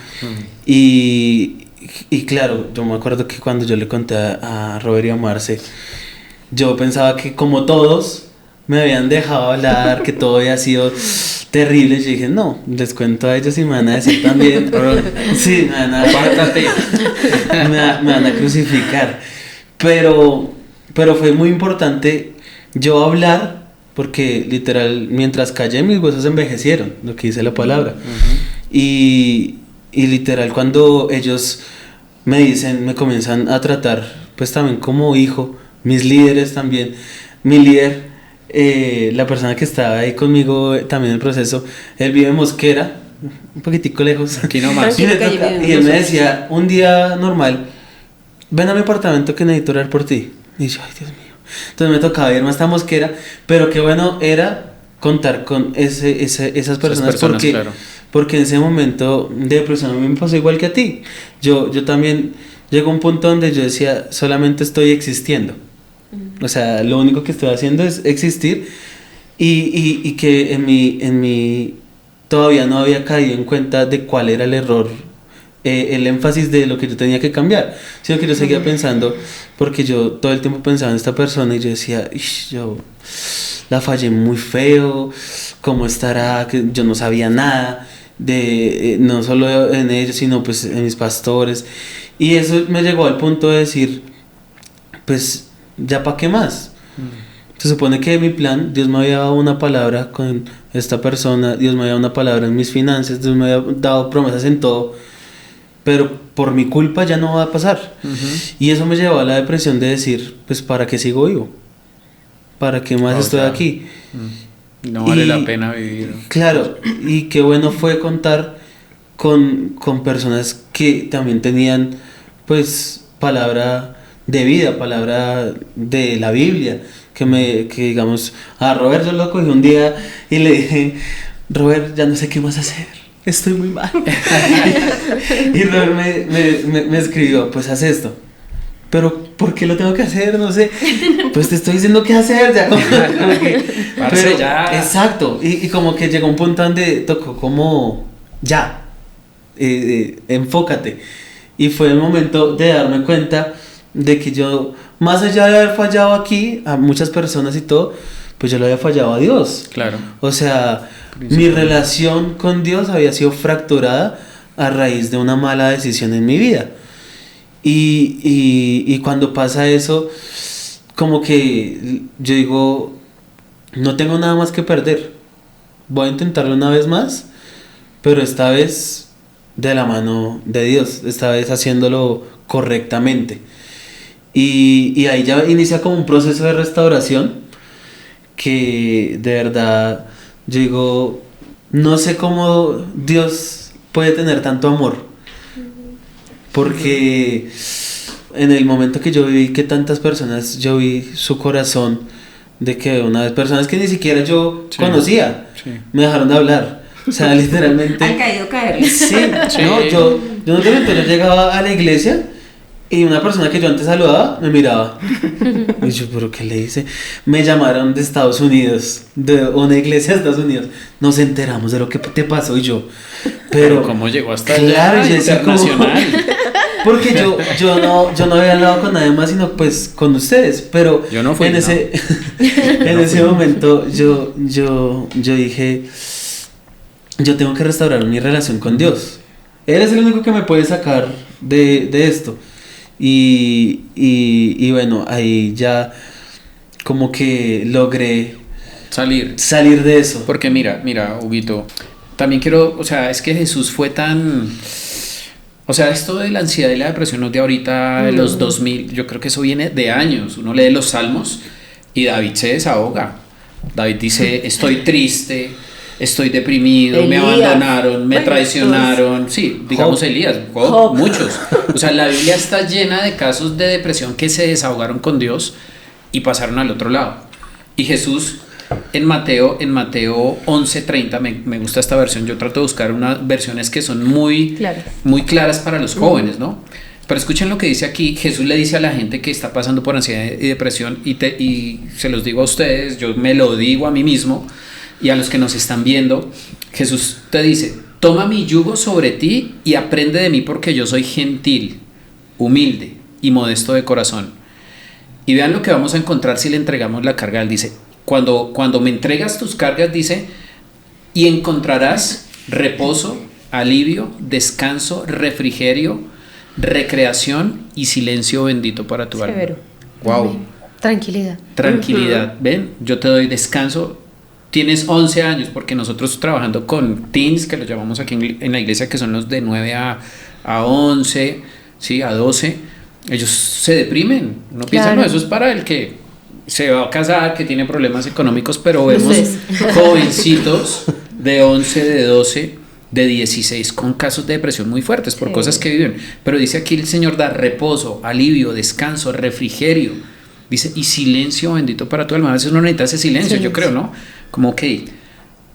Y claro, yo me acuerdo que cuando yo le conté a Robert y a Marce, yo pensaba que como todos me habían dejado hablar, que todo había sido terrible. Yo dije, no, les cuento a ellos y me van a decir también. Sí, me van a me van a crucificar. Pero fue muy importante yo hablar, porque literal, mientras callé, mis huesos envejecieron, lo que dice la palabra. Y literal, cuando ellos me dicen, me comienzan a tratar, pues también como hijo, mis líderes también, mi líder, la persona que estaba ahí conmigo también en el proceso, él vive en Mosquera, un poquitico lejos. Aquí nomás. Y él me decía, un día normal, ven a mi apartamento que necesito orar por ti. Y yo, ay Dios mío. Entonces me tocaba irme hasta Mosquera, pero qué bueno era contar con esas personas, porque, claro. Porque en ese momento de depresión a mí me pasó igual que a ti. Yo también llegó un punto donde yo decía, solamente estoy existiendo. O sea, lo único que estoy haciendo es existir, y que en mí todavía no había caído en cuenta de cuál era el error, el énfasis de lo que yo tenía que cambiar, sino que yo seguía pensando, porque yo todo el tiempo pensaba en esta persona y yo decía, yo la fallé muy feo, ¿cómo estará? Que yo no sabía nada de no solo en ellos, sino pues en mis pastores, y eso me llegó al punto de decir, pues ya para qué más. Se supone que mi plan, Dios me había dado una palabra con esta persona, Dios me había dado una palabra en mis finanzas, Dios me había dado promesas en todo, pero por mi culpa ya no va a pasar. Y eso me llevó a la depresión de decir, pues ¿para qué sigo vivo? ¿Para qué más estoy aquí? No vale la pena vivir. Claro, y qué bueno fue contar con personas que también tenían pues palabra de vida, palabra de la Biblia, que digamos, a Robert yo lo cogí un día y le dije, Robert, ya no sé qué más hacer, estoy muy mal. Y Robert me escribió, pues haz esto. Pero ¿por qué lo tengo que hacer? No sé. Pues te estoy diciendo qué hacer, ya. Pero, ya. Exacto. Y como que llegó un punto donde tocó como ya, enfócate. Y fue el momento de darme cuenta de que yo, más allá de haber fallado aquí a muchas personas y todo, pues yo le había fallado a Dios. Claro. O sea, mi relación con Dios había sido fracturada a raíz de una mala decisión en mi vida. Y cuando pasa eso, como que yo digo, no tengo nada más que perder. voy a intentarlo una vez más, pero esta vez de la mano de Dios, esta vez haciéndolo correctamente. Y ahí ya inicia como un proceso de restauración que de verdad yo digo, no sé cómo Dios puede tener tanto amor, porque en el momento que yo vi que tantas personas, yo vi su corazón de que una vez personas que ni siquiera yo conocía, me dejaron de hablar. O sea, literalmente. Han caído caerle. Sí, no, yo no te miento, yo llegaba a la iglesia y una persona que yo antes saludaba me miraba. Y yo, ¿pero qué le hice? Me llamaron de Estados Unidos, de una iglesia de Estados Unidos. Nos enteramos de lo que te pasó y yo. Pero ¿cómo llegó hasta claro, allá? Internacional. Porque yo no había hablado con nadie más, sino pues con ustedes. Pero yo no fui, en ese momento yo dije, yo tengo que restaurar mi relación con Dios. Él es el único que me puede sacar de esto. Y bueno, ahí ya como que logré salir de eso. Porque mira, Huguito, también quiero, o sea, es que Jesús fue tan... O sea, esto de la ansiedad y la depresión no es de ahorita, de los 2000, yo creo que eso viene de años. Uno lee los salmos y David se desahoga. David dice, estoy triste, estoy deprimido, Elías, me abandonaron, me bueno, traicionaron. Sí, digamos Job. Elías, Job. muchos. O sea, la Biblia está llena de casos de depresión que se desahogaron con Dios y pasaron al otro lado. Y Jesús... En Mateo 11:30, me gusta esta versión. Yo trato de buscar unas versiones que son muy claras para los jóvenes, ¿no? Pero escuchen lo que dice aquí. Jesús le dice a la gente que está pasando por ansiedad y depresión, y se los digo a ustedes, yo me lo digo a mí mismo y a los que nos están viendo. Jesús te dice, toma mi yugo sobre ti y aprende de mí, porque yo soy gentil, humilde y modesto de corazón. Y vean lo que vamos a encontrar si le entregamos la carga. Él dice, cuando me entregas tus cargas, dice, y encontrarás reposo, alivio, descanso, refrigerio, recreación y silencio bendito para tu alma. Wow. Tranquilidad. Ven, yo te doy descanso. Tienes 11 años, porque nosotros trabajando con teens, que los llamamos aquí en la iglesia, que son los de 9 a 11, ¿sí? A 12, ellos se deprimen. No piensan, no, eso es para el que se va a casar, que tiene problemas económicos, pero vemos jovencitos de 11, de 12, de 16 con casos de depresión muy fuertes por cosas que viven. Pero dice aquí el Señor da reposo, alivio, descanso, refrigerio. Dice, y silencio bendito para tu alma. A veces uno necesita ese silencio, yo creo, ¿no? Como que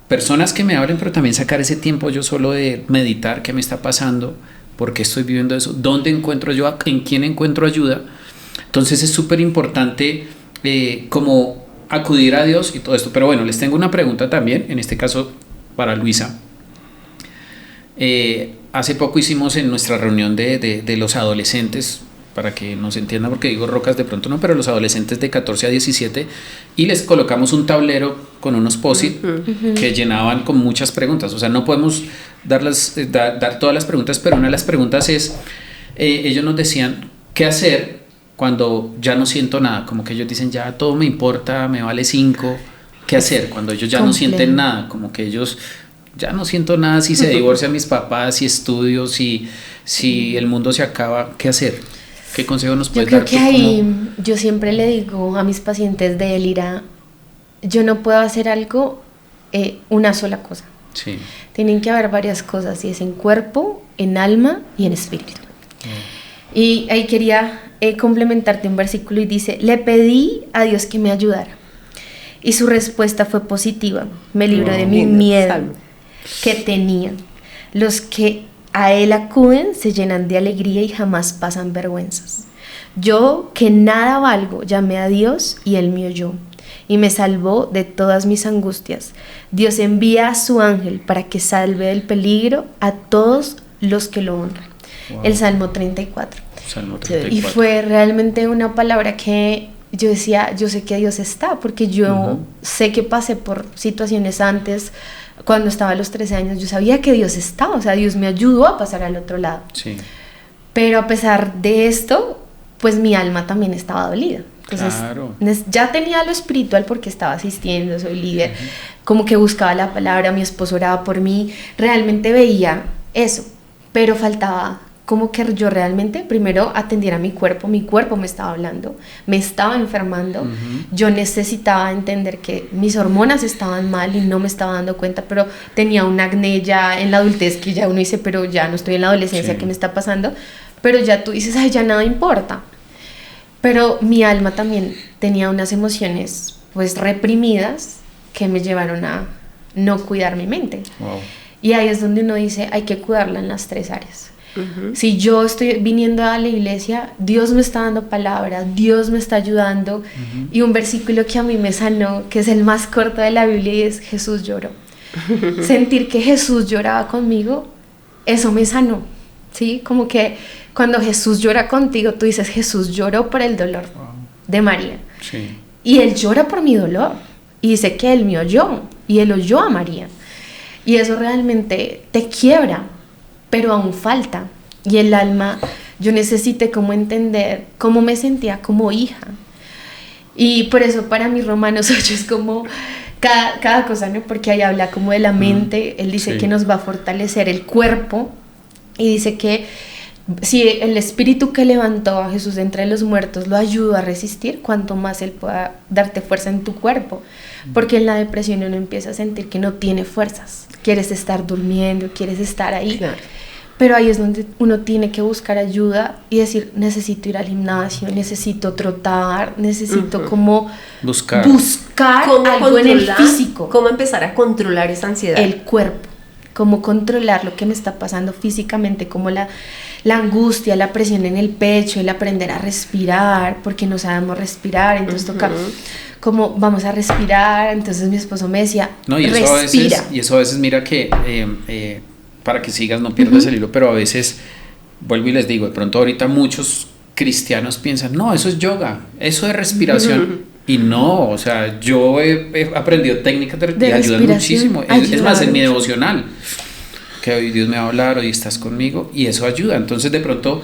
personas que me hablen, pero también sacar ese tiempo yo solo de meditar qué me está pasando, por qué estoy viviendo eso, dónde encuentro yo, en quién encuentro ayuda. Entonces es súper importante como acudir a Dios y todo esto. Pero bueno, les tengo una pregunta también, en este caso para Luisa. Hace poco hicimos en nuestra reunión de los adolescentes, para que nos entiendan, porque digo rocas de pronto no, pero los adolescentes de 14 a 17, y les colocamos un tablero con unos post-it que llenaban con muchas preguntas. O sea, no podemos dar todas las preguntas, pero una de las preguntas es, ellos nos decían, ¿qué hacer cuando ya no siento nada? Como que ellos dicen, ya todo me importa, me vale 5. ¿Qué hacer cuando ellos ya no sienten nada? Como que ellos, ya no siento nada, si se divorcian mis papás, si estudio, si el mundo se acaba, ¿qué hacer? ¿Qué consejo nos puedes dar? Yo creo que ahí yo siempre le digo a mis pacientes de Elira, yo no puedo hacer algo, una sola cosa. Sí. Tienen que haber varias cosas, y es en cuerpo, en alma y en espíritu. Y ahí quería complementarte un versículo, y dice, le pedí a Dios que me ayudara, y su respuesta fue positiva, me libró de mi miedo que tenía. Los que a Él acuden se llenan de alegría y jamás pasan vergüenzas. Yo, que nada valgo, llamé a Dios y Él me oyó y me salvó de todas mis angustias. Dios envía a su ángel para que salve del peligro a todos los que lo honran. Wow. El Salmo 34. Salmo 34. Y fue realmente una palabra que yo decía, yo sé que Dios está, porque yo sé que pasé por situaciones antes. Cuando estaba a los 13 años, yo sabía que Dios estaba, o sea, Dios me ayudó a pasar al otro lado. Sí. Pero a pesar de esto, pues mi alma también estaba dolida. Entonces, Claro. ya tenía lo espiritual porque estaba asistiendo, soy líder, como que buscaba la palabra, mi esposo oraba por mí, realmente veía eso, pero faltaba como que yo realmente primero atendiera mi cuerpo me estaba hablando, me estaba enfermando, yo necesitaba entender que mis hormonas estaban mal y no me estaba dando cuenta, pero tenía un acné ya en la adultez que ya uno dice, pero ya no estoy en la adolescencia, Sí. ¿qué me está pasando? Pero ya tú dices, ay, ya nada importa. Pero mi alma también tenía unas emociones pues reprimidas que me llevaron a no cuidar mi mente. Wow. Y ahí es donde uno dice, hay que cuidarla en las 3 áreas. Si yo estoy viniendo a la iglesia, Dios me está dando palabras, Dios me está ayudando. Y un versículo que a mí me sanó, que es el más corto de la Biblia, y es Jesús lloró. Sentir que Jesús lloraba conmigo, eso me sanó, ¿sí? Como que cuando Jesús llora contigo, tú dices, Jesús lloró por el dolor de María. Sí. Y Él llora por mi dolor. Y dice que Él me oyó, y Él oyó a María. Y eso realmente te quiebra, pero aún falta. Y el alma, yo necesité como entender cómo me sentía como hija. Y por eso para mí Romanos 8 es como cada cosa, ¿no? Porque ahí habla como de la mente, él dice Sí. que nos va a fortalecer el cuerpo y dice que si el espíritu que levantó a Jesús entre los muertos lo ayudó a resistir, cuanto más él pueda darte fuerza en tu cuerpo. Porque en la depresión uno empieza a sentir que no tiene fuerzas, quieres estar durmiendo, quieres estar ahí. Claro. Pero ahí es donde uno tiene que buscar ayuda y decir, necesito ir al gimnasio, necesito trotar, necesito como Buscar. ¿Cómo algo en el controlar? físico, ¿Cómo empezar a controlar esa ansiedad? el cuerpo, cómo controlar lo que me está pasando físicamente, como la angustia, la presión en el pecho, el aprender a respirar, porque no sabemos respirar, entonces toca como vamos a respirar. Entonces mi esposo me decía, No, y respira. eso a veces mira que, para que sigas, no pierdas el hilo, pero a veces, vuelvo y les digo, de pronto ahorita muchos cristianos piensan, no, eso es yoga, eso es respiración. Y no, o sea, yo he aprendido técnicas De y ayudan respiración, muchísimo. Es ayuda más, en mi mucho. devocional, que hoy Dios me va a hablar, hoy estás conmigo, y eso ayuda. Entonces, de pronto,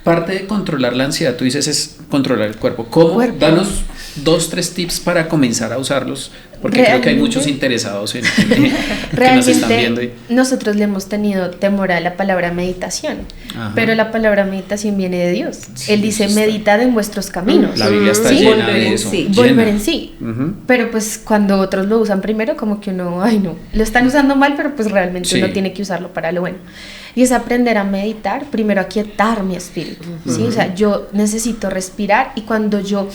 parte de controlar la ansiedad, tú dices, es controlar el cuerpo. ¿Cómo? Cuerpo. Danos 2, 3 tips para comenzar a usarlos, porque creo que hay Realmente- muchos interesados en que nos están viendo. Realmente nosotros le hemos tenido temor a la palabra meditación, Ajá. pero la palabra meditación viene de Dios. Sí, Él dice, eso está. meditad en vuestros caminos. La Biblia está Sí. llena Volver de en eso. sí. Volver llena. en sí. Ujú. Pero pues cuando otros lo usan primero, como que uno, ay no, lo están usando mal, pero pues realmente Sí. uno tiene que usarlo para lo bueno. Y es aprender a meditar, primero a quietar mi espíritu, ¿sí? O sea, yo necesito respirar y cuando yo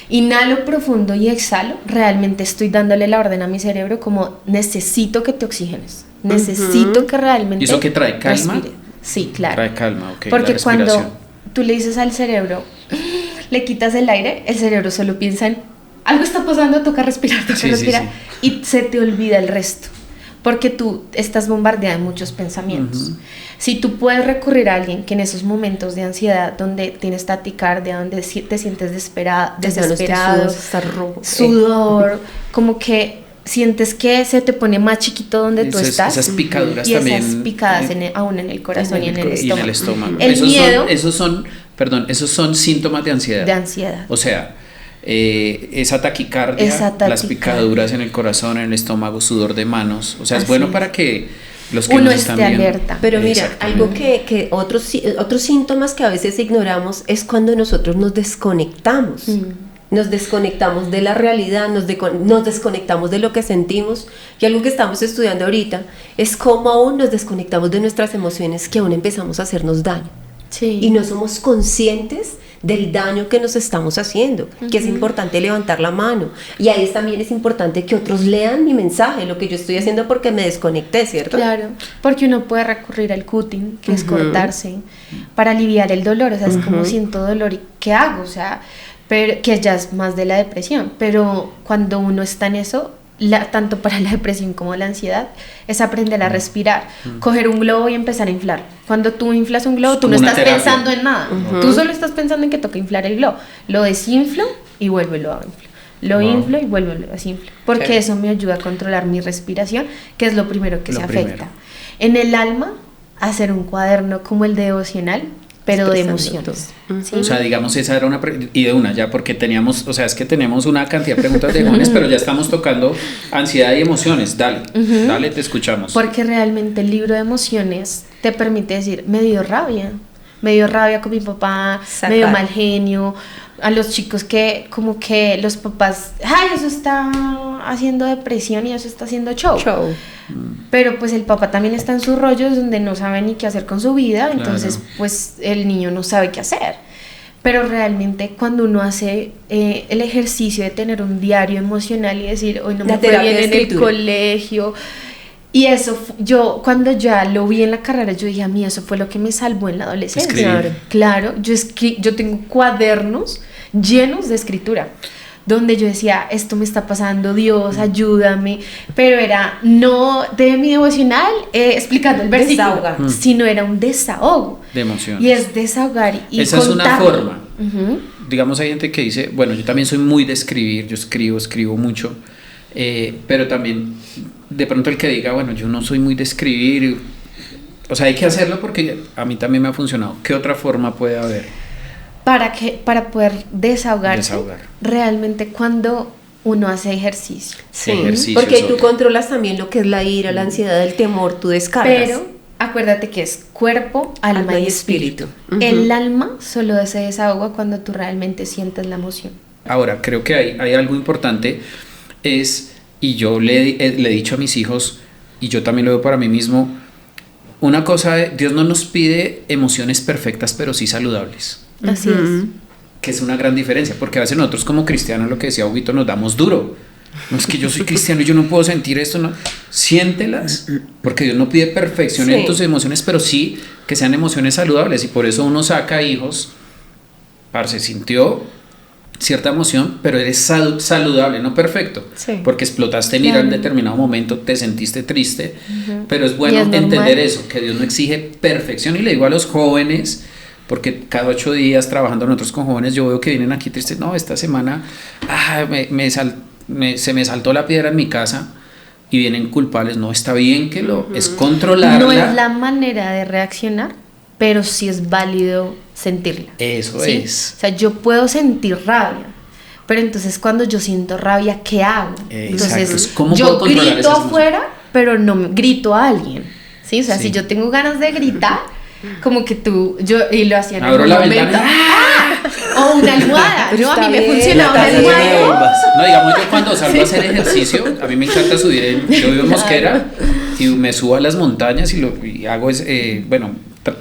inhalo profundo y exhalo, realmente estoy dándole la orden a mi cerebro como necesito que te oxigenes, necesito que realmente ¿Y eso qué trae? ¿Calma? respire. Sí, claro. Trae calma, ok. Porque la cuando respiración. tú le dices al cerebro, le quitas el aire, el cerebro solo piensa en algo está pasando, toca respirar, toca Sí, sí, respirar, y se te olvida el resto. Porque tú estás bombardeada de muchos pensamientos. Si tú puedes recurrir a alguien que en esos momentos de ansiedad, donde tienes taquicardia, donde te sientes desesperado, Estar rojo. sudor, como que sientes que se te pone más chiquito donde tú estás. Esas picaduras y también. esas picadas aún en el corazón y en el Y en estómago. el estómago. El miedo Esos son síntomas de ansiedad. de ansiedad. O sea, esa taquicardia, Esa las taquicardia. picaduras en el corazón, en el estómago, sudor de manos. O sea, es Así bueno es. para que los que Uno nos están esté viendo. alerta. Pero mira, Exactamente. algo que otros síntomas que a veces ignoramos es cuando nosotros nos desconectamos. Nos desconectamos de la realidad, nos desconectamos de lo que sentimos. Y algo que estamos estudiando ahorita es cómo aún nos desconectamos de nuestras emociones, que aún empezamos a hacernos daño. Sí. Y no somos conscientes del daño que nos estamos haciendo, que es importante levantar la mano. Y ahí también es importante que otros lean mi mensaje, lo que yo estoy haciendo porque me desconecté, ¿cierto? Claro, porque uno puede recurrir al cutting, que es cortarse, para aliviar el dolor. O sea, es como siento dolor y ¿qué hago? O sea, pero, que ya es más de la depresión. Pero cuando uno está en eso, tanto para la depresión como la ansiedad, es aprender a respirar, coger un globo y empezar a inflar. Cuando tú inflas un globo, Es tú como no una estás terapia. pensando en nada. Tú solo estás pensando en que toca inflar el globo. Lo desinflo y vuelvo y lo inflo. Lo Wow. inflo y vuelvo y lo desinflo. Porque Okay. eso me ayuda a controlar mi respiración, que es lo primero que Lo se primero. afecta. En el alma, hacer un cuaderno como el devocional pero de Expresando emociones. todo. ¿sí? O sea, digamos, esa era y de una ya, porque teníamos, o sea, es que tenemos una cantidad de preguntas de jóvenes, pero ya estamos tocando ansiedad y emociones. Dale, dale, te escuchamos. Porque realmente el libro de emociones te permite decir, me dio rabia con mi papá, Sacar. me dio mal genio, a los chicos que como que los papás, ay, eso está haciendo depresión y eso está haciendo show. Pero pues el papá también está en sus rollos donde no sabe ni qué hacer con su vida, entonces Claro. pues el niño no sabe qué hacer. Pero realmente cuando uno hace el ejercicio de tener un diario emocional y decir, hoy no La me fue terapia bien de en el escritura. colegio, y eso, yo cuando ya lo vi en la carrera, yo dije, a mí eso fue lo que me salvó en la adolescencia. Escribir. Claro, yo tengo cuadernos llenos de escritura, donde yo decía, esto me está pasando, Dios, ayúdame, pero era no de mi devocional explicando el versículo, Desahogar. sino era un desahogo. De emociones. Y es desahogar y Esa es una contarlo. forma. Digamos, hay gente que dice, bueno, yo también soy muy de escribir, yo escribo mucho, pero también de pronto el que diga, bueno, yo no soy muy de escribir, o sea, hay que hacerlo porque a mí también me ha funcionado. ¿Qué otra forma puede haber? Para poder desahogarse, Desahogar. realmente cuando uno hace ejercicio. Sí, Ejercicio porque es tú otro. controlas también lo que es la ira, la ansiedad, el temor, tú descargas. Pero acuérdate que es cuerpo, alma y espíritu. Ujú. El alma solo se desahoga cuando tú realmente sientes la emoción. Ahora, creo que hay algo importante, y yo le he dicho a mis hijos, y yo también lo veo para mí mismo, una cosa, Dios no nos pide emociones perfectas, pero sí saludables. Así Ujú. Que es una gran diferencia, porque a veces nosotros como cristianos, lo que decía Huguito, nos damos duro. No es que yo soy cristiano y yo no puedo sentir esto, no. Siéntelas, porque Dios no pide perfección Sí. en tus emociones, pero sí que sean emociones saludables, y por eso uno saca hijos, parce, sintió cierta emoción, pero eres saludable, no perfecto, Sí. porque explotaste en ira en Claro. determinado momento, te sentiste triste, pero es Y bueno es normal. entender eso, que Dios no exige perfección, y le digo a los jóvenes, porque cada 8 días trabajando nosotros con jóvenes, yo veo que vienen aquí tristes, no, esta semana se me saltó la piedra en mi casa, y vienen culpables. No, está bien que es controlarla. No es la manera de reaccionar, pero sí es válido sentirla. Eso ¿sí? es. O sea, yo puedo sentir rabia, pero entonces cuando yo siento rabia, ¿qué hago? Exacto. Entonces, ¿Cómo yo puedo controlar grito esas emociones? afuera, pero no me grito a alguien. ¿Sí? O sea, Sí. si yo tengo ganas de gritar, como que y lo hacía en Abro algún la momento. ventana. O una almohada. Pero Yo a está mí me bien, funcionaba una la taza llena de almohada. bombas. No, digamos, yo cuando salgo a hacer ejercicio, a mí me encanta subir, yo vivo en Mosquera, y me subo a las montañas y hago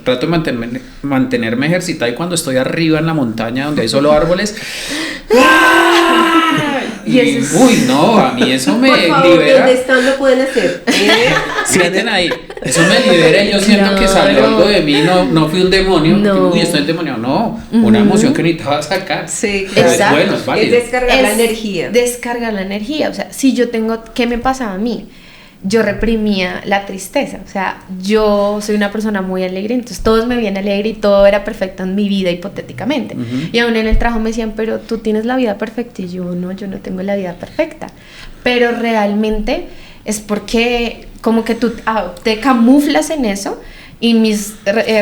trato de mantenerme ejercitado, y cuando estoy arriba en la montaña donde hay solo árboles, Y eso es- uy, no, a mí eso me Por favor, libera. ¿dónde están lo pueden hacer? Sienten ahí, eso me libera, y yo siento que salió Claro. algo de mí, no fui un demonio, No. porque, uy, estoy endemoniado, no, una emoción que necesitaba sacar. Sí, Pero es Exacto. bueno, es Es válido. descargar la Es energía. Descargar la energía. O sea, si yo tengo, ¿qué me pasaba a mí? Yo reprimía la tristeza. O sea, yo soy una persona muy alegre, entonces todos me veían alegre y todo era perfecto en mi vida hipotéticamente. Ujú. Y aún en el trabajo me decían, pero tú tienes la vida perfecta. Y yo no tengo la vida perfecta. Pero realmente es porque como que tú te camuflas en eso. Y mis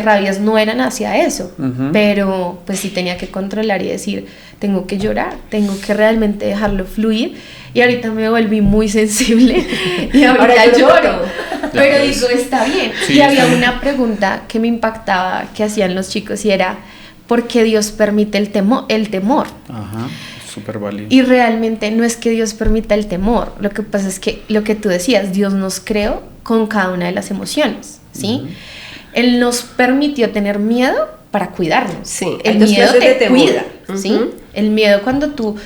rabias no eran hacia eso, Ujú. pero pues sí tenía que controlar y decir, tengo que llorar, tengo que realmente dejarlo fluir. Y ahorita me volví muy sensible y ahorita Ahora yo lloro. lloro. Pero Ya ves. digo, está bien. Sí, y había está bien. una pregunta que me impactaba que hacían los chicos y era, ¿por qué Dios permite el temor? Ajá, súper válido. Y realmente no es que Dios permita el temor, lo que pasa es que lo que tú decías, Dios nos creó con cada una de las emociones, ¿sí? Él nos permitió tener miedo para cuidarnos. Sí, El hay dos miedo clases de te temor. cuida, ¿sí? Ujú. El miedo cuando tú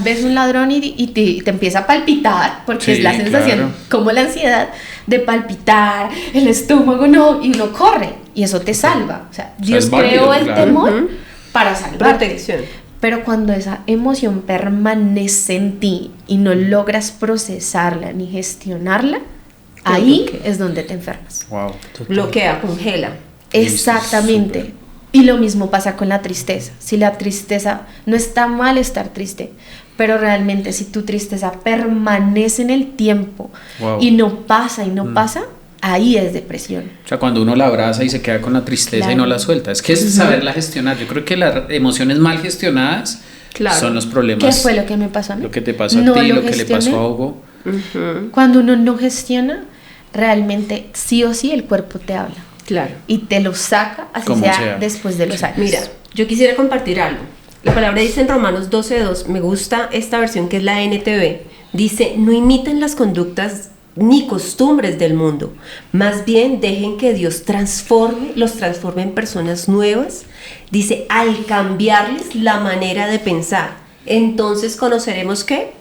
ves un ladrón y te empieza a palpitar, porque Sí, es la sensación, claro. como la ansiedad de palpitar, el estómago no, y uno corre, y eso te salva. O sea, Dios es válido, creó el claro. temor Ujú. para salvarte. Protección. Pero cuando esa emoción permanece en ti y no logras procesarla ni gestionarla, ahí bloquea. es donde te enfermas. Wow. Bloquea, congela. Exactamente. súper. Y lo mismo pasa con la tristeza. Si la tristeza, no está mal estar triste, pero realmente si tu tristeza permanece en el tiempo Wow. y no pasa y no pasa, ahí es depresión. O sea, cuando uno la abraza y se queda con la tristeza Claro. y no la suelta. Es que es saberla gestionar. Yo creo que las emociones mal gestionadas Claro. son los problemas. ¿Qué fue lo que me pasó a mí? Lo que te pasó a No ti, lo lo que le pasó gestioné. a Hugo. Cuando uno no gestiona, realmente sí o sí el cuerpo te habla Claro. y te lo saca, así Como sea, sea. después de los años. Mira, yo quisiera compartir algo. La palabra dice en Romanos 12:2, me gusta esta versión que es la NTV, dice, no imiten las conductas ni costumbres del mundo, más bien dejen que Dios los transforme en personas nuevas, dice, al cambiarles la manera de pensar, entonces conoceremos ¿qué?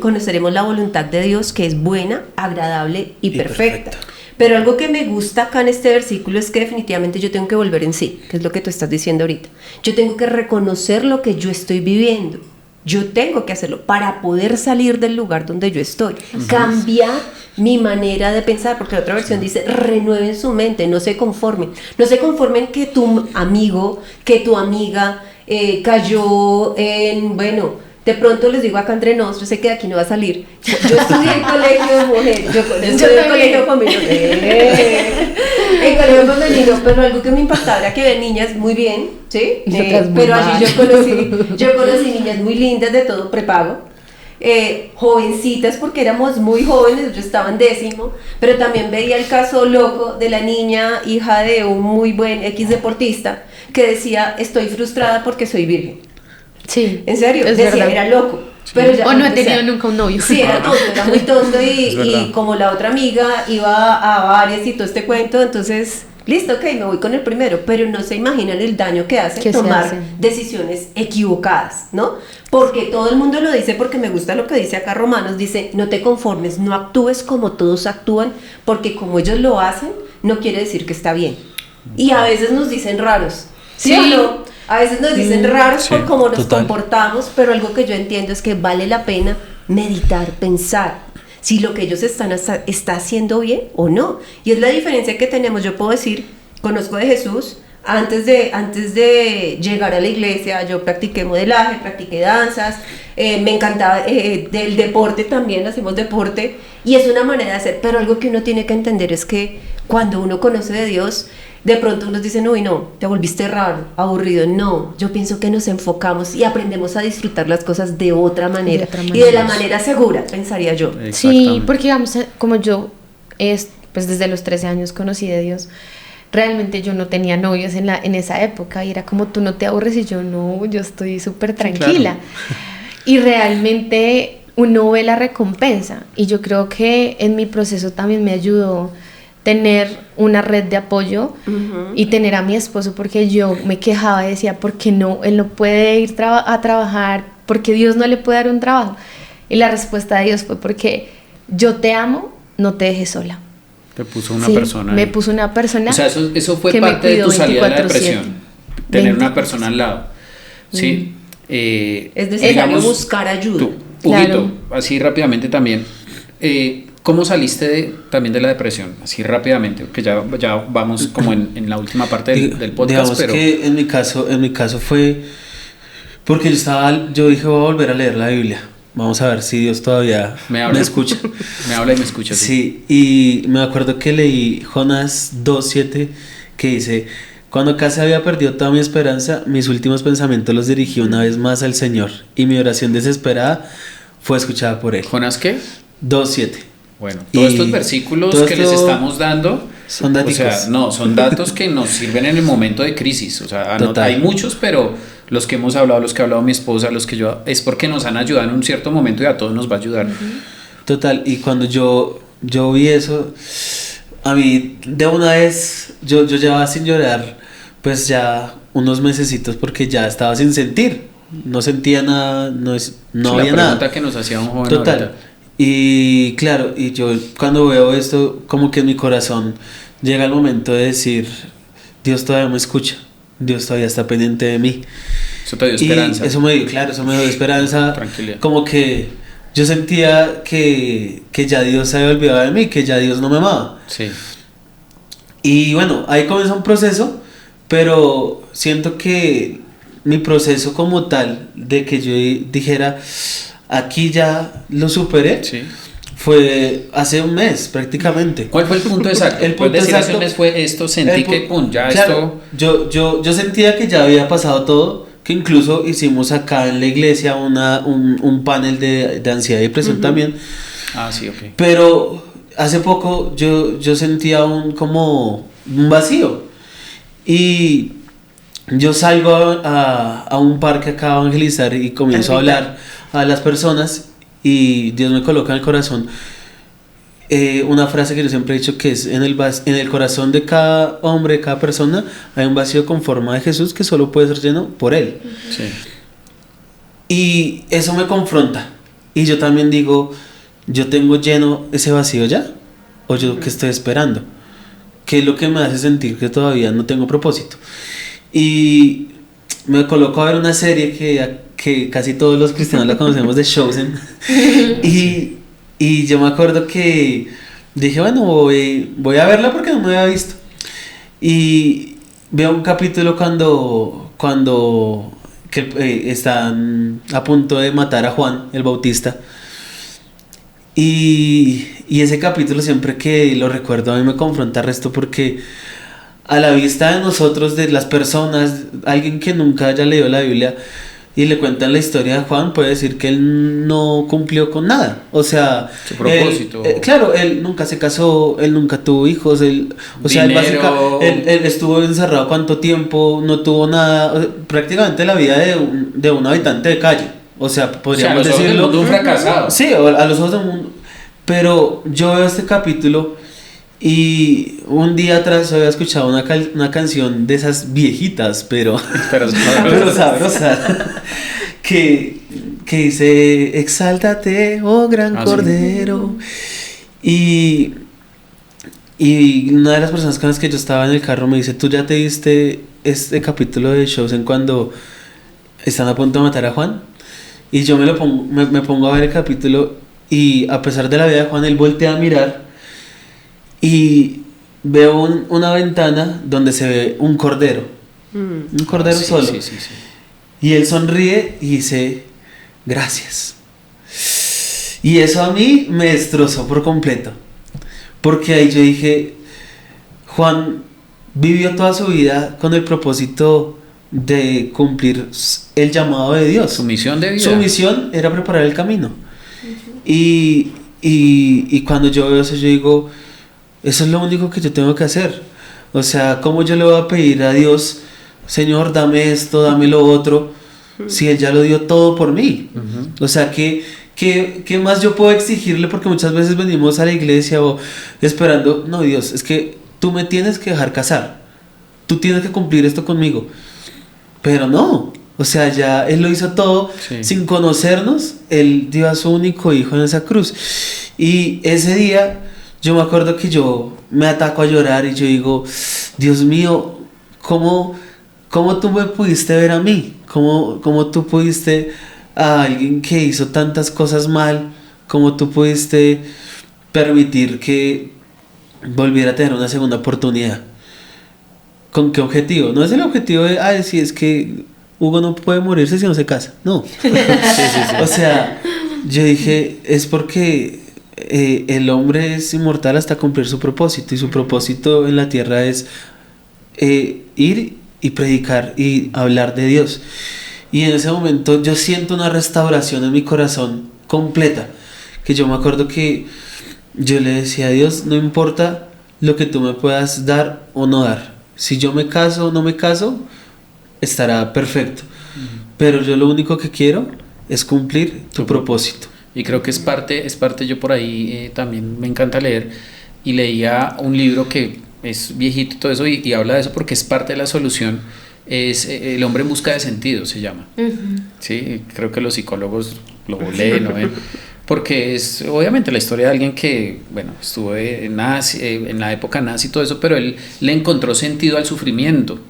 Conoceremos la voluntad de Dios que es buena, agradable y perfecta. Pero algo que me gusta acá en este versículo es que definitivamente yo tengo que volver en sí, que es lo que tú estás diciendo ahorita. Yo tengo que reconocer lo que yo estoy viviendo. Yo tengo que hacerlo para poder salir del lugar donde yo estoy. Cambiar mi manera de pensar, porque la otra versión dice, renueven su mente, no se conformen. No se conformen que tu amigo, que tu amiga cayó en, bueno, de pronto les digo acá entre nos, yo sé que de aquí no va a salir. Yo estudié en colegio de mujeres, yo estudié en colegio femenino. En colegio femenino, pero algo que me impactaba era que ven niñas muy bien, ¿sí? Nosotras muy Pero mal. allí yo conocí niñas muy lindas de todo prepago. Jovencitas porque éramos muy jóvenes, yo estaba en 10º, pero también veía el caso loco de la niña hija de un muy buen X deportista que decía, estoy frustrada porque soy virgen. Sí, En serio, es decía, verdad. era loco. Pero ya O no he o sea, tenido nunca un novio. Sí, era tonto, era muy tonto Es verdad. y como la otra amiga iba a varias y todo este cuento, entonces, listo, ok, me voy con el primero, pero no se imaginan el daño que hace Que se tomar hace. decisiones equivocadas, ¿no? Porque todo el mundo lo dice, porque me gusta lo que dice acá Romanos, dice, no te conformes, no actúes como todos actúan, porque como ellos lo hacen, no quiere decir que está bien. Y a veces nos dicen raros, ¿sí, Sí. o no? A veces nos dicen raros Sí, por cómo nos total. comportamos, pero algo que yo entiendo es que vale la pena meditar, pensar si lo que ellos está haciendo bien o no. Y es la diferencia que tenemos. Yo puedo decir, conozco de Jesús, antes de llegar a la iglesia, yo practiqué modelaje, practiqué danzas, me encantaba del deporte también, hacemos deporte, y es una manera de hacer, pero algo que uno tiene que entender es que cuando uno conoce de Dios, de pronto unos dicen, uy, no, te volviste raro, aburrido. No, yo pienso que nos enfocamos y aprendemos a disfrutar las cosas de otra manera. otra Y de la manera. manera segura, pensaría yo. Sí, Exactamente. porque digamos, como yo pues desde los 13 años conocí de Dios, realmente yo no tenía novios en esa época y era como tú no te aburres y yo no, yo estoy súper tranquila. Y realmente uno ve la recompensa y yo creo que en mi proceso también me ayudó tener una red de apoyo y tener a mi esposo, porque yo me quejaba y decía, ¿por qué no? Él no puede ir a trabajar, porque Dios no le puede dar un trabajo. Y la respuesta de Dios fue porque yo te amo, no te dejes sola. Te puso una Sí, persona. me ahí. puso una persona. O sea, eso fue que me parte de tu cuidó salida de la 24/7. depresión. Tener una 24/7. persona al lado. ¿Sí? Es necesario buscar ayuda. Tú, Claro. Huguito, así rápidamente también. ¿Cómo saliste también de la depresión? Así rápidamente, porque ya vamos como en la última parte del podcast. Digamos Pero que en mi caso fue porque yo dije, voy a volver a leer la Biblia. Vamos a ver si Dios todavía me habla, escucha. Me habla y me escucha. Sí, y me acuerdo que leí Jonás 2:7 que dice, cuando casi había perdido toda mi esperanza, mis últimos pensamientos los dirigí una vez más al Señor y mi oración desesperada fue escuchada por Él. ¿Jonás qué? 2:7. Bueno, todos Y estos versículos todo que les esto estamos dando, son o daticos. sea, no, son datos que nos sirven en el momento de crisis. O sea, Total. hay muchos, pero los que hemos hablado, los que ha hablado mi esposa, los que yo, es porque nos han ayudado en un cierto momento y a todos nos va a ayudar. Total, y cuando yo vi eso, a mí de una vez, yo llevaba sin llorar, pues ya unos mesecitos porque ya estaba sin sentir, no sentía nada, no Sí, había la nada. pregunta que nos hacía un joven Total. ahorita. Y claro, y yo cuando veo esto, como que en mi corazón llega el momento de decir, Dios todavía me escucha, Dios todavía está pendiente de mí. Eso te dio Y esperanza. eso me dio esperanza. Tranquilidad. Como que yo sentía que ya Dios se había olvidado de mí, que ya Dios no me amaba. Sí. Y bueno, ahí comenzó un proceso, pero siento que mi proceso como tal, de que yo dijera, aquí ya lo superé, Sí. Fue hace un mes prácticamente. ¿Cuál fue el punto exacto? El punto ¿Puedes decir hace exacto- un mes fue esto, sentí que pum, ya Claro, esto... yo sentía que ya había pasado todo, que incluso hicimos acá en la iglesia un panel de ansiedad y depresión también, Ah, sí, ok. pero hace poco yo sentía como un vacío y yo salgo a un parque acá a evangelizar y comienzo a hablar a las personas y Dios me coloca en el corazón una frase que yo siempre he dicho que es en el corazón de cada hombre, de cada persona hay un vacío con forma de Jesús que solo puede ser lleno por Él. Sí. Y eso me confronta. Y yo también digo, ¿yo tengo lleno ese vacío ya? ¿O yo qué estoy esperando? ¿Qué es lo que me hace sentir que todavía no tengo propósito? Y me coloco a ver una serie que casi todos los cristianos la conocemos, de Chosen. Y yo me acuerdo que dije, bueno, voy a verla porque no me había visto. Y veo un capítulo cuando están a punto de matar a Juan el Bautista. Y ese capítulo siempre que lo recuerdo a mí me confronta el resto porque a la vista de nosotros, de las personas, alguien que nunca haya leído la Biblia y le cuentan la historia de Juan, puede decir que él no cumplió con nada. O sea, Su propósito. Claro, él nunca se casó, él nunca tuvo hijos, él estuvo encerrado cuánto tiempo, no tuvo nada, prácticamente la vida de un habitante de calle. O sea, podríamos a los ojos del decirlo. mundo un fracasado. Sí, a los ojos del mundo. Pero yo veo este capítulo y un día atrás había escuchado una canción de esas viejitas, pero sabrosa, que dice, exáltate, oh gran cordero. Sí. Y una de las personas con las que yo estaba en el carro me dice, ¿tú ya te viste este capítulo de Chosen cuando están a punto de matar a Juan? Y yo me pongo a ver el capítulo y a pesar de la vida de Juan, él voltea a mirar y veo una ventana donde se ve un cordero. Un cordero solo. Sí. Y él sonríe y dice, gracias. Y eso a mí me destrozó por completo. Porque ahí yo dije, Juan vivió toda su vida con el propósito de cumplir el llamado de Dios. Su misión de vida. Su misión era preparar el camino. Y cuando yo veo eso, yo digo, eso es lo único que yo tengo que hacer. O sea, ¿cómo yo le voy a pedir a Dios, Señor, dame esto, dame lo otro, si Él ya lo dio todo por mí? O sea, ¿qué más yo puedo exigirle? Porque muchas veces venimos a la iglesia o esperando, no, Dios, es que tú me tienes que dejar casar, tú tienes que cumplir esto conmigo. Pero no, o sea, ya Él lo hizo todo, sin conocernos, Él dio a su único hijo en esa cruz. Y ese día yo me acuerdo que yo me ataco a llorar y yo digo, Dios mío, ¿cómo tú me pudiste ver a mí? ¿Cómo tú pudiste a alguien que hizo tantas cosas mal? ¿Cómo tú pudiste permitir que volviera a tener una segunda oportunidad? ¿Con qué objetivo? No es el objetivo de, si es que Hugo no puede morirse si no se casa. No. O sea, yo dije, es porque el hombre es inmortal hasta cumplir su propósito. Y su propósito en la tierra es ir y predicar y hablar de Dios. Y en ese momento yo siento una restauración en mi corazón completa. Que yo me acuerdo que yo le decía a Dios, no importa lo que tú me puedas dar o no dar. Si yo me caso o no me caso, estará perfecto. Pero yo lo único que quiero es cumplir tu propósito. Y creo que es parte yo por ahí también me encanta leer. Y leía un libro que es viejito y todo eso y habla de eso porque es parte de la solución. Es El hombre en busca de sentido, se llama. Sí, creo que los psicólogos lo leen, ¿no? Porque es obviamente la historia de alguien que, bueno, estuvo en la época nazi y todo eso, pero él le encontró sentido al sufrimiento,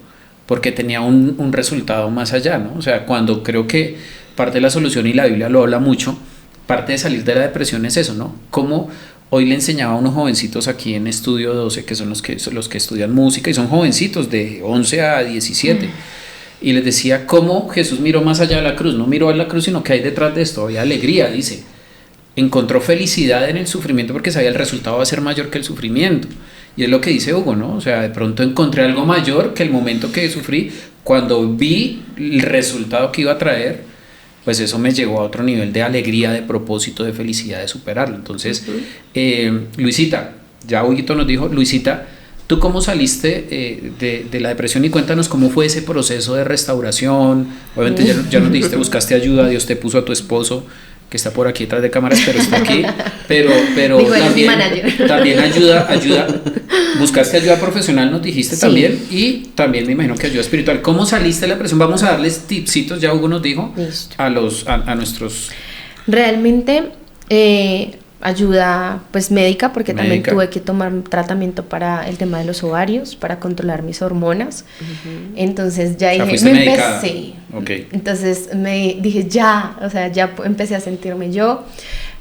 porque tenía un resultado más allá, ¿no? O sea, cuando creo que parte de la solución, y la Biblia lo habla mucho, parte de salir de la depresión es eso, ¿no? Como hoy le enseñaba a unos jovencitos aquí en Estudio 12, que son los que estudian música, y son jovencitos de 11 a 17, y les decía cómo Jesús miró más allá de la cruz, no miró a la cruz, sino que hay detrás de esto, había alegría, dice. encontró felicidad en el sufrimiento porque sabía el resultado va a ser mayor que el sufrimiento. Y es lo que dice Hugo, ¿no? O sea, de pronto encontré algo mayor que el momento que sufrí. Cuando vi el resultado que iba a traer, pues eso me llevó a otro nivel de alegría, de propósito, de felicidad, de superarlo. Entonces, Luisita, ya Huguito nos dijo, Luisita, ¿tú cómo saliste de la depresión? Y cuéntanos cómo fue ese proceso de restauración. Obviamente ya nos dijiste, buscaste ayuda, Dios te puso a tu esposo, que está por aquí detrás de cámaras, pero está aquí. Pero Digo, también ayuda. Buscaste ayuda profesional, nos dijiste Sí. también, y también me imagino que ayuda espiritual. ¿Cómo saliste de la depresión? Vamos a darles tipsitos, ya Hugo nos dijo, Listo. a nuestros... Realmente ayuda pues médica, porque también Médica. tuve que tomar tratamiento para el tema de los ovarios, para controlar mis hormonas. Entonces ya O sea, dije, fuiste medicada. empecé. Ok. Entonces me dije ya, o sea, ya empecé a sentirme yo,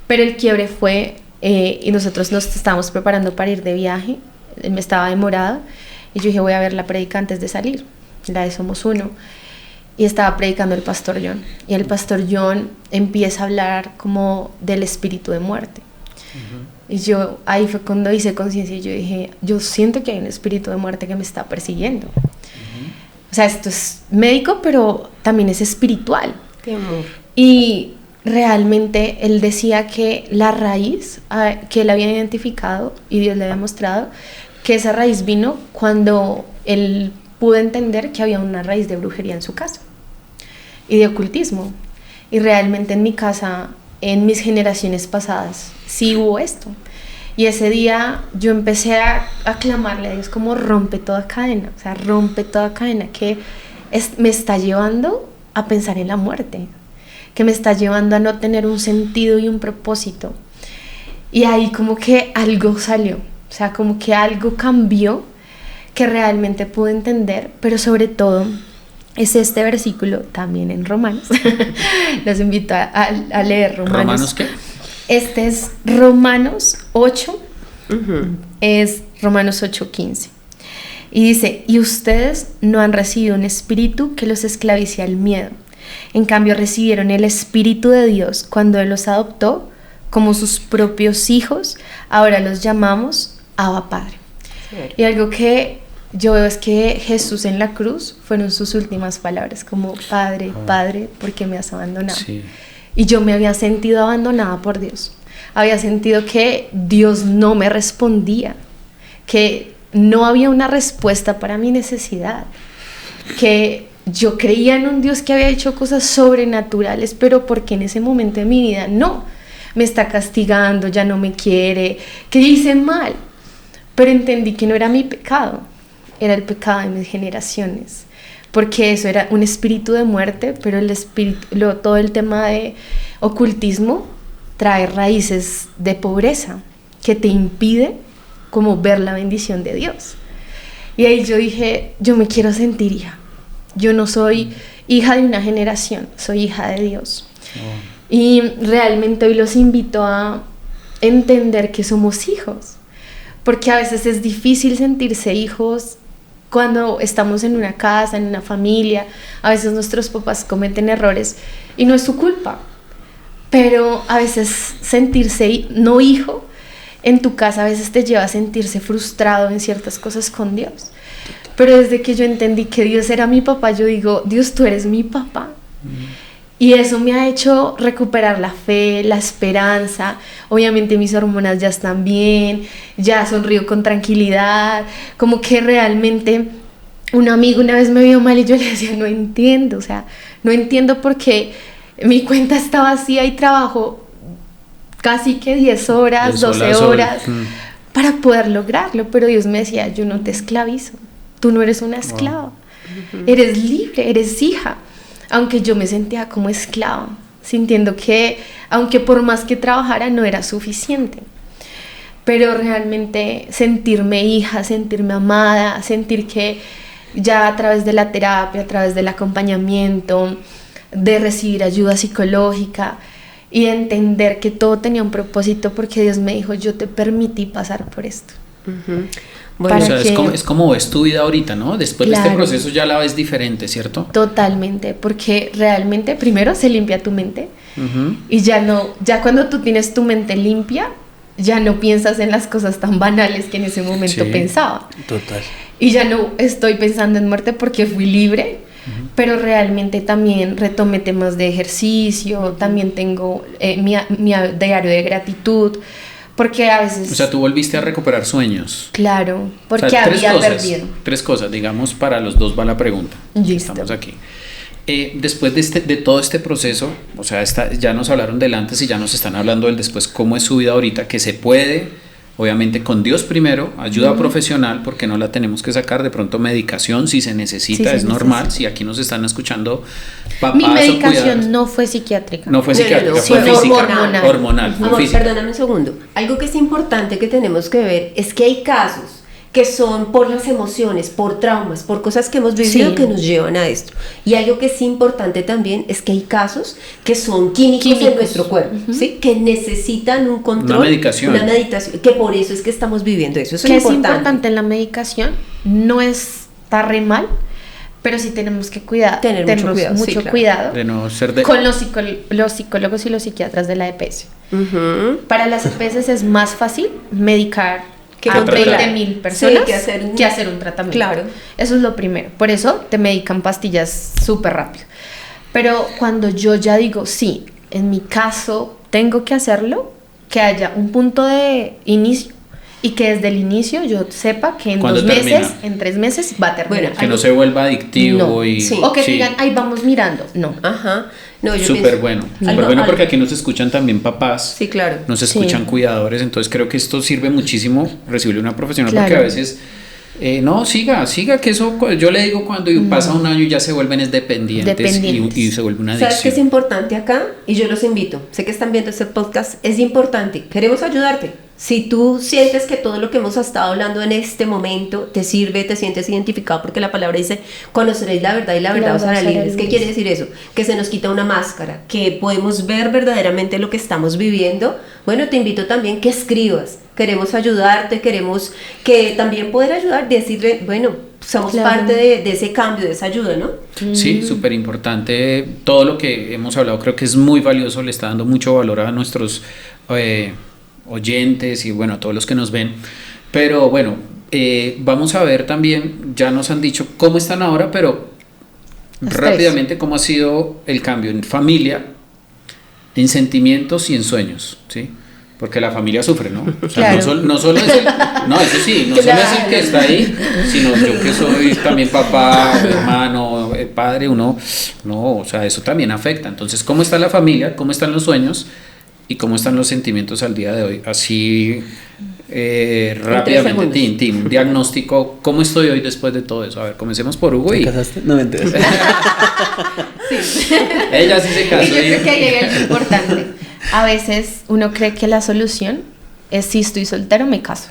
pero el quiebre fue, y nosotros nos estábamos preparando para ir de viaje, me estaba demorada, y yo dije voy a ver la prédica antes de salir, la de Somos Uno. Y estaba predicando el pastor John. Y el pastor John empieza a hablar como del espíritu de muerte. Y yo, ahí fue cuando hice conciencia y yo dije, yo siento que hay un espíritu de muerte que me está persiguiendo. O sea, esto es médico, pero también es espiritual. Temor. Y realmente él decía que la raíz que él había identificado y Dios le había mostrado, que esa raíz vino cuando él pudo entender que había una raíz de brujería en su casa y de ocultismo. Y realmente en mi casa, en mis generaciones pasadas, sí hubo esto. Y ese día yo empecé a clamarle a Dios como rompe toda cadena, o sea, rompe toda cadena que me está llevando a pensar en la muerte, que me está llevando a no tener un sentido y un propósito. Y ahí como que algo salió, o sea, como que algo cambió que realmente pude entender, pero sobre todo es este versículo también en Romanos. Los invito a leer Romanos. ¿Romanos qué? Este es Romanos 8, es Romanos 8:15. Y dice, y ustedes no han recibido un espíritu que los esclavice al miedo. En cambio recibieron el Espíritu de Dios cuando Él los adoptó como sus propios hijos. Ahora los llamamos Abba Padre. Y algo que yo veo es que Jesús en la cruz fueron sus últimas palabras, como Padre, Padre, ¿por qué me has abandonado? Sí. Y yo me había sentido abandonada por Dios. Había sentido que Dios no me respondía, que no había una respuesta para mi necesidad, que yo creía en un Dios que había hecho cosas sobrenaturales, pero porque en ese momento de mi vida no, me está castigando, ya no me quiere, que hice mal. Pero entendí que no era mi pecado, era el pecado de mis generaciones, porque eso era un espíritu de muerte, pero todo el tema de ocultismo trae raíces de pobreza que te impide como ver la bendición de Dios. Y ahí yo dije, yo me quiero sentir hija. Yo no soy hija de una generación, soy hija de Dios. Y realmente hoy los invito a entender que somos hijos, porque a veces es difícil sentirse hijos cuando estamos en una casa, en una familia. A veces nuestros papás cometen errores y no es su culpa, pero a veces sentirse no hijo en tu casa a veces te lleva a sentirse frustrado en ciertas cosas con Dios. Pero desde que yo entendí que Dios era mi papá, yo digo, Dios, tú eres mi papá. Y eso me ha hecho recuperar la fe, la esperanza. Obviamente mis hormonas ya están bien, ya sonrío con tranquilidad. Como que realmente un amigo una vez me vio mal y yo le decía, no entiendo, o sea, no entiendo por qué mi cuenta está vacía y trabajo casi que 10 horas, 12 horas para poder lograrlo. Pero Dios me decía, yo no te esclavizo, tú no eres una esclava, eres libre, eres hija. Aunque yo me sentía como esclava, sintiendo que aunque por más que trabajara no era suficiente, pero realmente sentirme hija, sentirme amada, sentir que ya a través de la terapia, a través del acompañamiento, de recibir ayuda psicológica y de entender que todo tenía un propósito, porque Dios me dijo, yo te permití pasar por esto. Bueno, o sea, es como ves tu vida ahorita, ¿no? Después de este proceso ya la ves diferente, ¿cierto? Totalmente, porque realmente primero se limpia tu mente Y ya cuando tú tienes tu mente limpia, ya no piensas en las cosas tan banales que en ese momento pensaba. Total. Y ya no estoy pensando en muerte porque fui libre, pero realmente también retomé temas de ejercicio, también tengo mi diario de gratitud, porque a veces... O sea, tú volviste a recuperar sueños. Claro, porque o sea, había perdido. 3 cosas, digamos, para los 2 va la pregunta. Listo. Estamos aquí. Después de todo este proceso, o sea, ya nos hablaron del antes y ya nos están hablando del después, cómo es su vida ahorita, que se puede, obviamente con Dios primero, ayuda profesional, porque no la tenemos que sacar, de pronto medicación si se necesita, es normal, si aquí nos están escuchando papás. Mi medicación no fue psiquiátrica. No fue psiquiátrica, fue física, hormonal. Amor, perdóname un segundo. Algo que es importante que tenemos que ver es que hay casos que son por las emociones, por traumas, por cosas que hemos vivido que nos llevan a esto. Y algo que es importante también es que hay casos que son químicos en nuestro cuerpo, ¿sí? Que necesitan un control, una medicación, que por eso es que estamos viviendo eso. Eso es importante. Es importante en la medicación, no está re mal, pero sí tenemos que tener mucho cuidado de no ser con los psicólogos y los psiquiatras de la EPS. Para las EPS es más fácil medicar a 20.000 personas que hacer un tratamiento. Claro. Eso es lo primero. Por eso te medican pastillas súper rápido. Pero cuando yo ya digo, sí, en mi caso tengo que hacerlo, que haya un punto de inicio y que desde el inicio yo sepa que en 2 meses, en 3 meses va a terminar. Bueno, que no se vuelva adictivo. No. O que digan, ahí vamos mirando. No. No, súper bueno porque aquí nos escuchan también papás, sí, claro, nos escuchan cuidadores, entonces creo que esto sirve muchísimo recibirle una profesional, porque a veces no, siga, que eso yo le digo cuando pasa un año y ya se vuelven dependientes. Y se vuelve una adicción. ¿Sabes qué es importante acá? Y yo los invito, sé que están viendo este podcast, es importante, queremos ayudarte. Si tú sientes que todo lo que hemos estado hablando en este momento te sirve, te sientes identificado, porque la palabra dice, conoceréis la verdad y la verdad os hará libres. ¿Qué quiere decir eso? Que se nos quita una máscara, que podemos ver verdaderamente lo que estamos viviendo. Bueno, te invito también que escribas. Queremos ayudarte, queremos que también poder ayudar, decirle, bueno, somos parte de ese cambio, de esa ayuda, ¿no? Sí, súper importante. Todo lo que hemos hablado creo que es muy valioso, le está dando mucho valor a nuestros oyentes y bueno, a todos los que nos ven. Pero bueno, vamos a ver también, ya nos han dicho cómo están ahora, pero rápidamente cómo ha sido el cambio en familia, en sentimientos y en suenos, ¿sí? Porque la familia sufre, ¿no? O sea, no solo es eso sí, no solo es el que está ahí, sino yo que soy también papá, hermano, padre, no, o sea, eso también afecta. Entonces, ¿cómo está la familia? ¿Cómo están los sueños? ¿Y cómo están los sentimientos al día de hoy? Así rápidamente, un diagnóstico. ¿Cómo estoy hoy después de todo eso? A ver, comencemos por Hugo. ¿Te casaste? No me enteras. Sí. Ella sí se casó. Y yo creo que ahí llega lo importante. A veces uno cree que la solución es si estoy soltero me caso,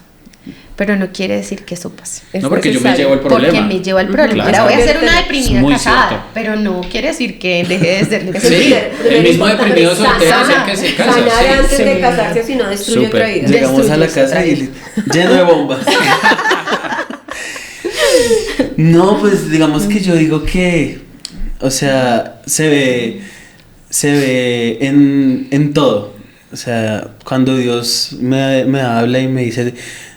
pero no quiere decir que eso pase. No, porque yo me llevo el problema. Porque me llevo el problema. Claro. Ahora voy a ser una deprimida casada, cierto. pero no quiere decir que deje de ser Sí, el mismo deprimido soltero es el que se casa. Sanar antes de casarse, si no destruye otra vida. Llegamos a la casa y lleno de bombas. No, pues digamos que yo digo que, o sea, se ve en todo. O sea, cuando Dios me habla y me dice,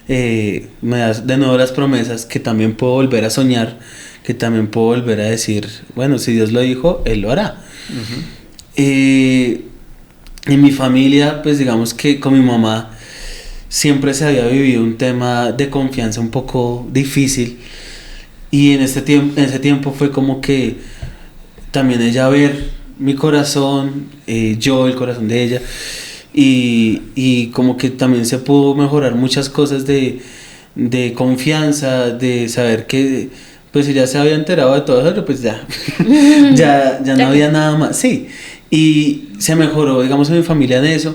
me da de nuevo las promesas, que también puedo volver a soñar, que también puedo volver a decir, bueno, si Dios lo dijo, Él lo hará. En mi familia, pues digamos que con mi mamá siempre se había vivido un tema de confianza un poco difícil, y en ese tiempo fue como que también ella ver mi corazón, yo el corazón de ella, y como que también se pudo mejorar muchas cosas de confianza, de saber que pues ella se había enterado de todo eso, pues ya no había nada más, sí, y se mejoró, digamos, en mi familia en eso.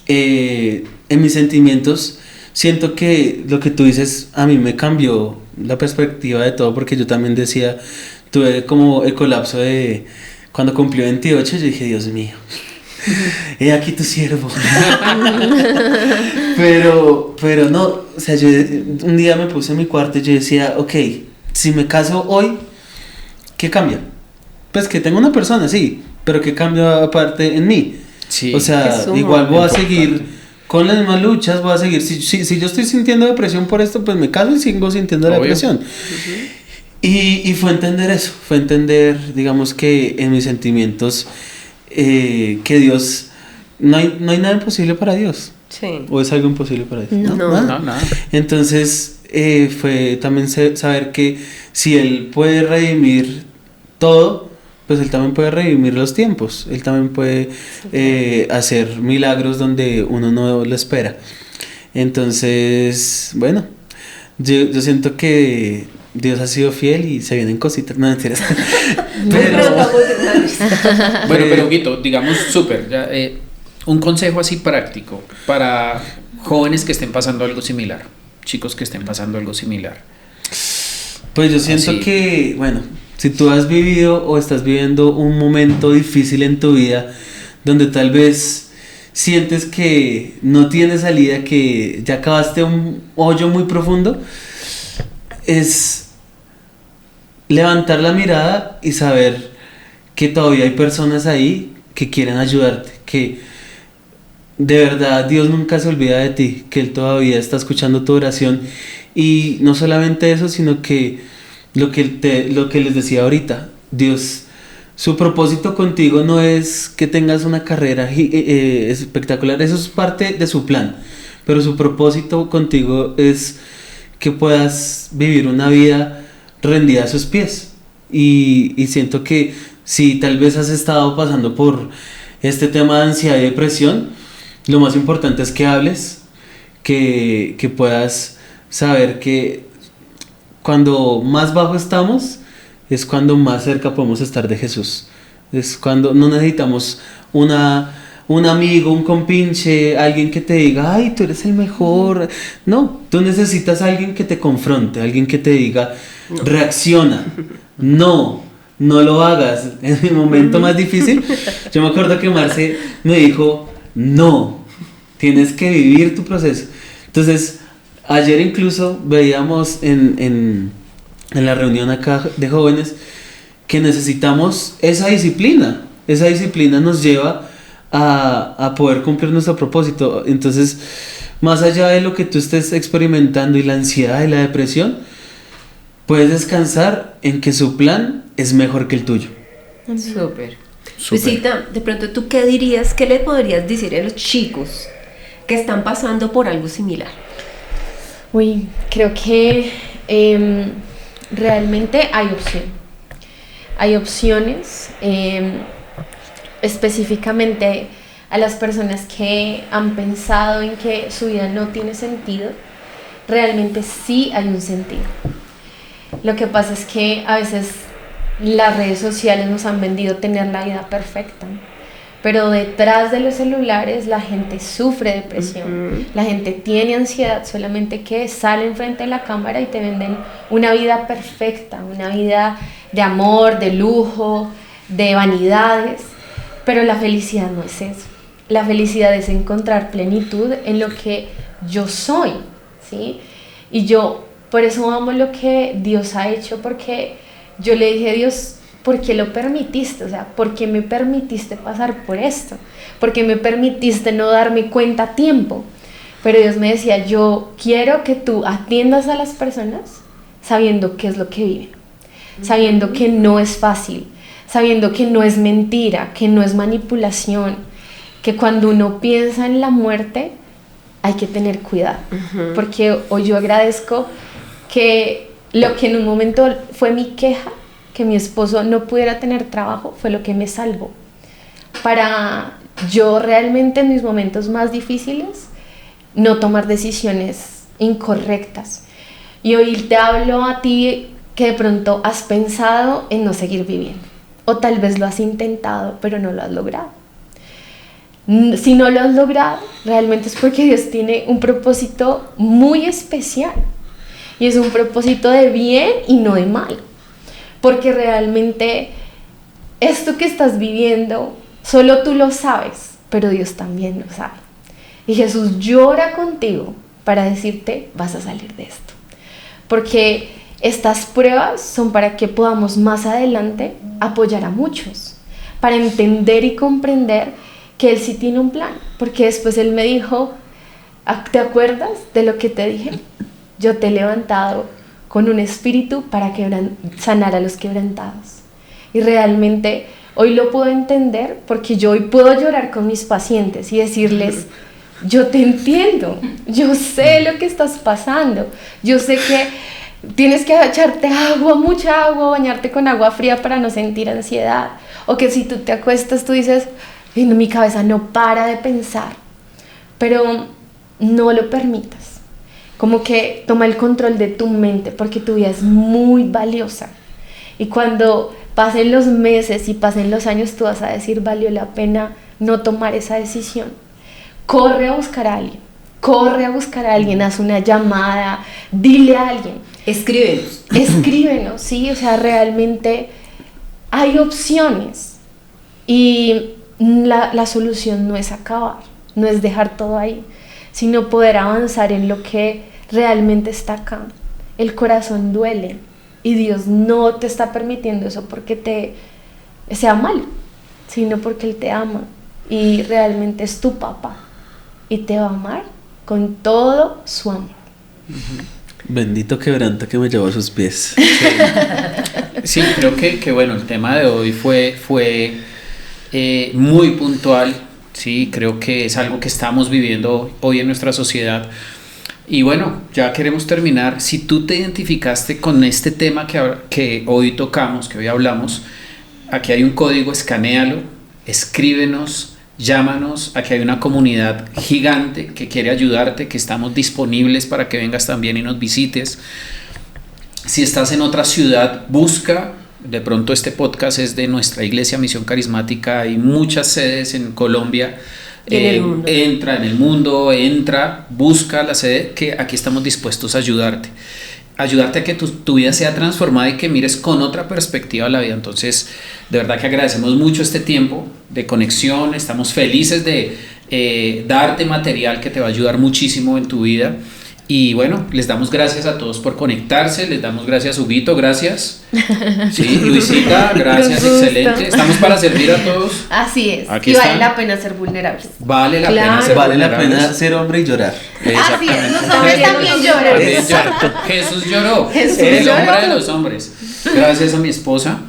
En mis sentimientos siento que lo que tú dices a mí me cambió la perspectiva de todo, porque yo también decía, tuve como el colapso de cuando cumplí 28, yo dije, Dios mío, he aquí tu siervo. pero no, o sea, yo un día me puse en mi cuarto y yo decía, ok, si me caso hoy, ¿qué cambia? Pues que tengo una persona, sí, pero ¿qué cambia aparte en mí? Sí. O sea, Es un igual voy a importante. seguir con las mismas luchas, voy a seguir. Si yo estoy sintiendo depresión por esto, pues me caso y sigo sintiendo la Obvio. depresión. Y fue entender eso, fue entender, digamos que en mis sentimientos, que Dios, no hay nada imposible para Dios. Sí. ¿O es algo imposible para Dios? No. No, nada. Entonces, fue también saber que si Él puede redimir todo, pues Él también puede redimir los tiempos. Él también puede hacer milagros donde uno no lo espera. Entonces, bueno, yo siento que Dios ha sido fiel y se vienen cositas, no mentiras. Bueno, pero Huguito, digamos súper, ya, un consejo así práctico para jóvenes que estén pasando algo similar, chicos que estén pasando algo similar. Pues yo siento Así. que, bueno, si tú has vivido o estás viviendo un momento difícil en tu vida, donde tal vez sientes que no tienes salida, que ya acabaste un hoyo muy profundo, es levantar la mirada y saber que todavía hay personas ahí que quieren ayudarte, que de verdad Dios nunca se olvida de ti, que Él todavía está escuchando tu oración. Y no solamente eso, sino que lo que les decía ahorita, Dios, su propósito contigo no es que tengas una carrera espectacular, eso es parte de su plan, pero su propósito contigo es que puedas vivir una vida rendida a sus pies. Y siento que si tal vez has estado pasando por este tema de ansiedad y depresión, lo más importante es que hables, que puedas saber que cuando más bajo estamos es cuando más cerca podemos estar de Jesús. Es cuando no necesitamos un amigo, un compinche, alguien que te diga, ay, tú eres el mejor. No, tú necesitas a alguien que te confronte, alguien que te diga, reacciona, no lo hagas. En mi momento más difícil, yo me acuerdo que Marce me dijo, no, tienes que vivir tu proceso. Entonces, ayer incluso veíamos en la reunión acá de jóvenes que necesitamos esa disciplina. Esa disciplina nos lleva a poder cumplir nuestro propósito. Entonces, más allá de lo que tú estés experimentando y la ansiedad y la depresión, puedes descansar en que su plan es mejor que el tuyo. Súper. Súper. Luisita, de pronto, ¿tú qué dirías, qué le podrías decir a los chicos que están pasando por algo similar? Uy, creo que realmente hay opción. Hay opciones, específicamente a las personas que han pensado en que su vida no tiene sentido, realmente sí hay un sentido. Lo que pasa es que a veces las redes sociales nos han vendido tener la vida perfecta, pero detrás de los celulares la gente sufre depresión, la gente tiene ansiedad, solamente que salen frente a la cámara y te venden una vida perfecta, una vida de amor, de lujo, de vanidades, pero la felicidad no es eso. La felicidad es encontrar plenitud en lo que yo soy, ¿sí? Y yo por eso amo lo que Dios ha hecho, porque yo le dije a Dios, ¿por qué lo permitiste? O sea, ¿por qué me permitiste pasar por esto? ¿Por qué me permitiste no darme cuenta a tiempo? Pero Dios me decía, yo quiero que tú atiendas a las personas sabiendo qué es lo que viven, sabiendo que no es fácil, sabiendo que no es mentira, que no es manipulación, que cuando uno piensa en la muerte hay que tener cuidado, porque hoy yo agradezco que lo que en un momento fue mi queja, que mi esposo no pudiera tener trabajo, fue lo que me salvó. Para yo realmente en mis momentos más difíciles no tomar decisiones incorrectas. Y hoy te hablo a ti que de pronto has pensado en no seguir viviendo, o tal vez lo has intentado pero no lo has logrado. Si no lo has logrado, realmente es porque Dios tiene un propósito muy especial, y es un propósito de bien y no de mal, porque realmente esto que estás viviendo solo tú lo sabes, pero Dios también lo sabe, y Jesús llora contigo para decirte, vas a salir de esto, porque estas pruebas son para que podamos más adelante apoyar a muchos, para entender y comprender que Él sí tiene un plan, porque después Él me dijo, ¿te acuerdas de lo que te dije? Yo te he levantado con un espíritu para sanar a los quebrantados. Y realmente hoy lo puedo entender, porque yo hoy puedo llorar con mis pacientes y decirles, yo te entiendo, yo sé lo que estás pasando, yo sé que tienes que echarte agua, mucha agua, bañarte con agua fría para no sentir ansiedad, o que si tú te acuestas tú dices, mi cabeza no para de pensar, pero no lo permitas, como que toma el control de tu mente, porque tu vida es muy valiosa, y cuando pasen los meses y pasen los años tú vas a decir, valió la pena no tomar esa decisión. Corre a buscar a alguien, haz una llamada, dile a alguien. Escríbenos, sí, o sea, realmente hay opciones y la solución no es acabar, no es dejar todo ahí, sino poder avanzar en lo que realmente está acá. El corazón duele y Dios no te está permitiendo eso porque sea malo, sino porque Él te ama y realmente es tu papá y te va a amar con todo su amor. Bendito quebranto que me llevó a sus pies. Sí, creo que bueno, el tema de hoy fue muy puntual, sí, creo que es algo que estamos viviendo hoy en nuestra sociedad. Y bueno, ya queremos terminar. Si tú te identificaste con este tema que hoy tocamos, que hoy hablamos, aquí hay un código, escanéalo, escríbenos, llámanos. Aquí hay una comunidad gigante que quiere ayudarte, que estamos disponibles para que vengas también y nos visites. Si estás en otra ciudad, busca. De pronto este podcast es de nuestra iglesia Misión Carismática. Hay muchas sedes en Colombia. Entra en el mundo, busca la sede, que aquí estamos dispuestos a ayudarte a que tu vida sea transformada y que mires con otra perspectiva la vida. Entonces, de verdad que agradecemos mucho este tiempo de conexión, estamos felices de darte material que te va a ayudar muchísimo en tu vida. Y bueno, les damos gracias a todos por conectarse, les damos gracias a Huguito, gracias. Sí, Luisita, gracias, excelente. Estamos para servir a todos. Así es, aquí y están. vale la pena ser vulnerables. Vale la Claro. pena ser Vale la vulnerables. pena ser hombre y llorar. Así es, los hombres también lloran. También lloró. Jesús lloró. Jesús El lloró. hombre de los hombres. Gracias a mi esposa.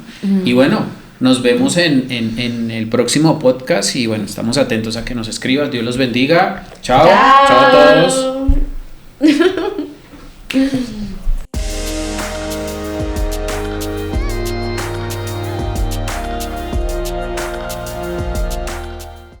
Y bueno, nos vemos en el próximo podcast. Y bueno, estamos atentos a que nos escribas. Dios los bendiga. Chao. Chao a todos.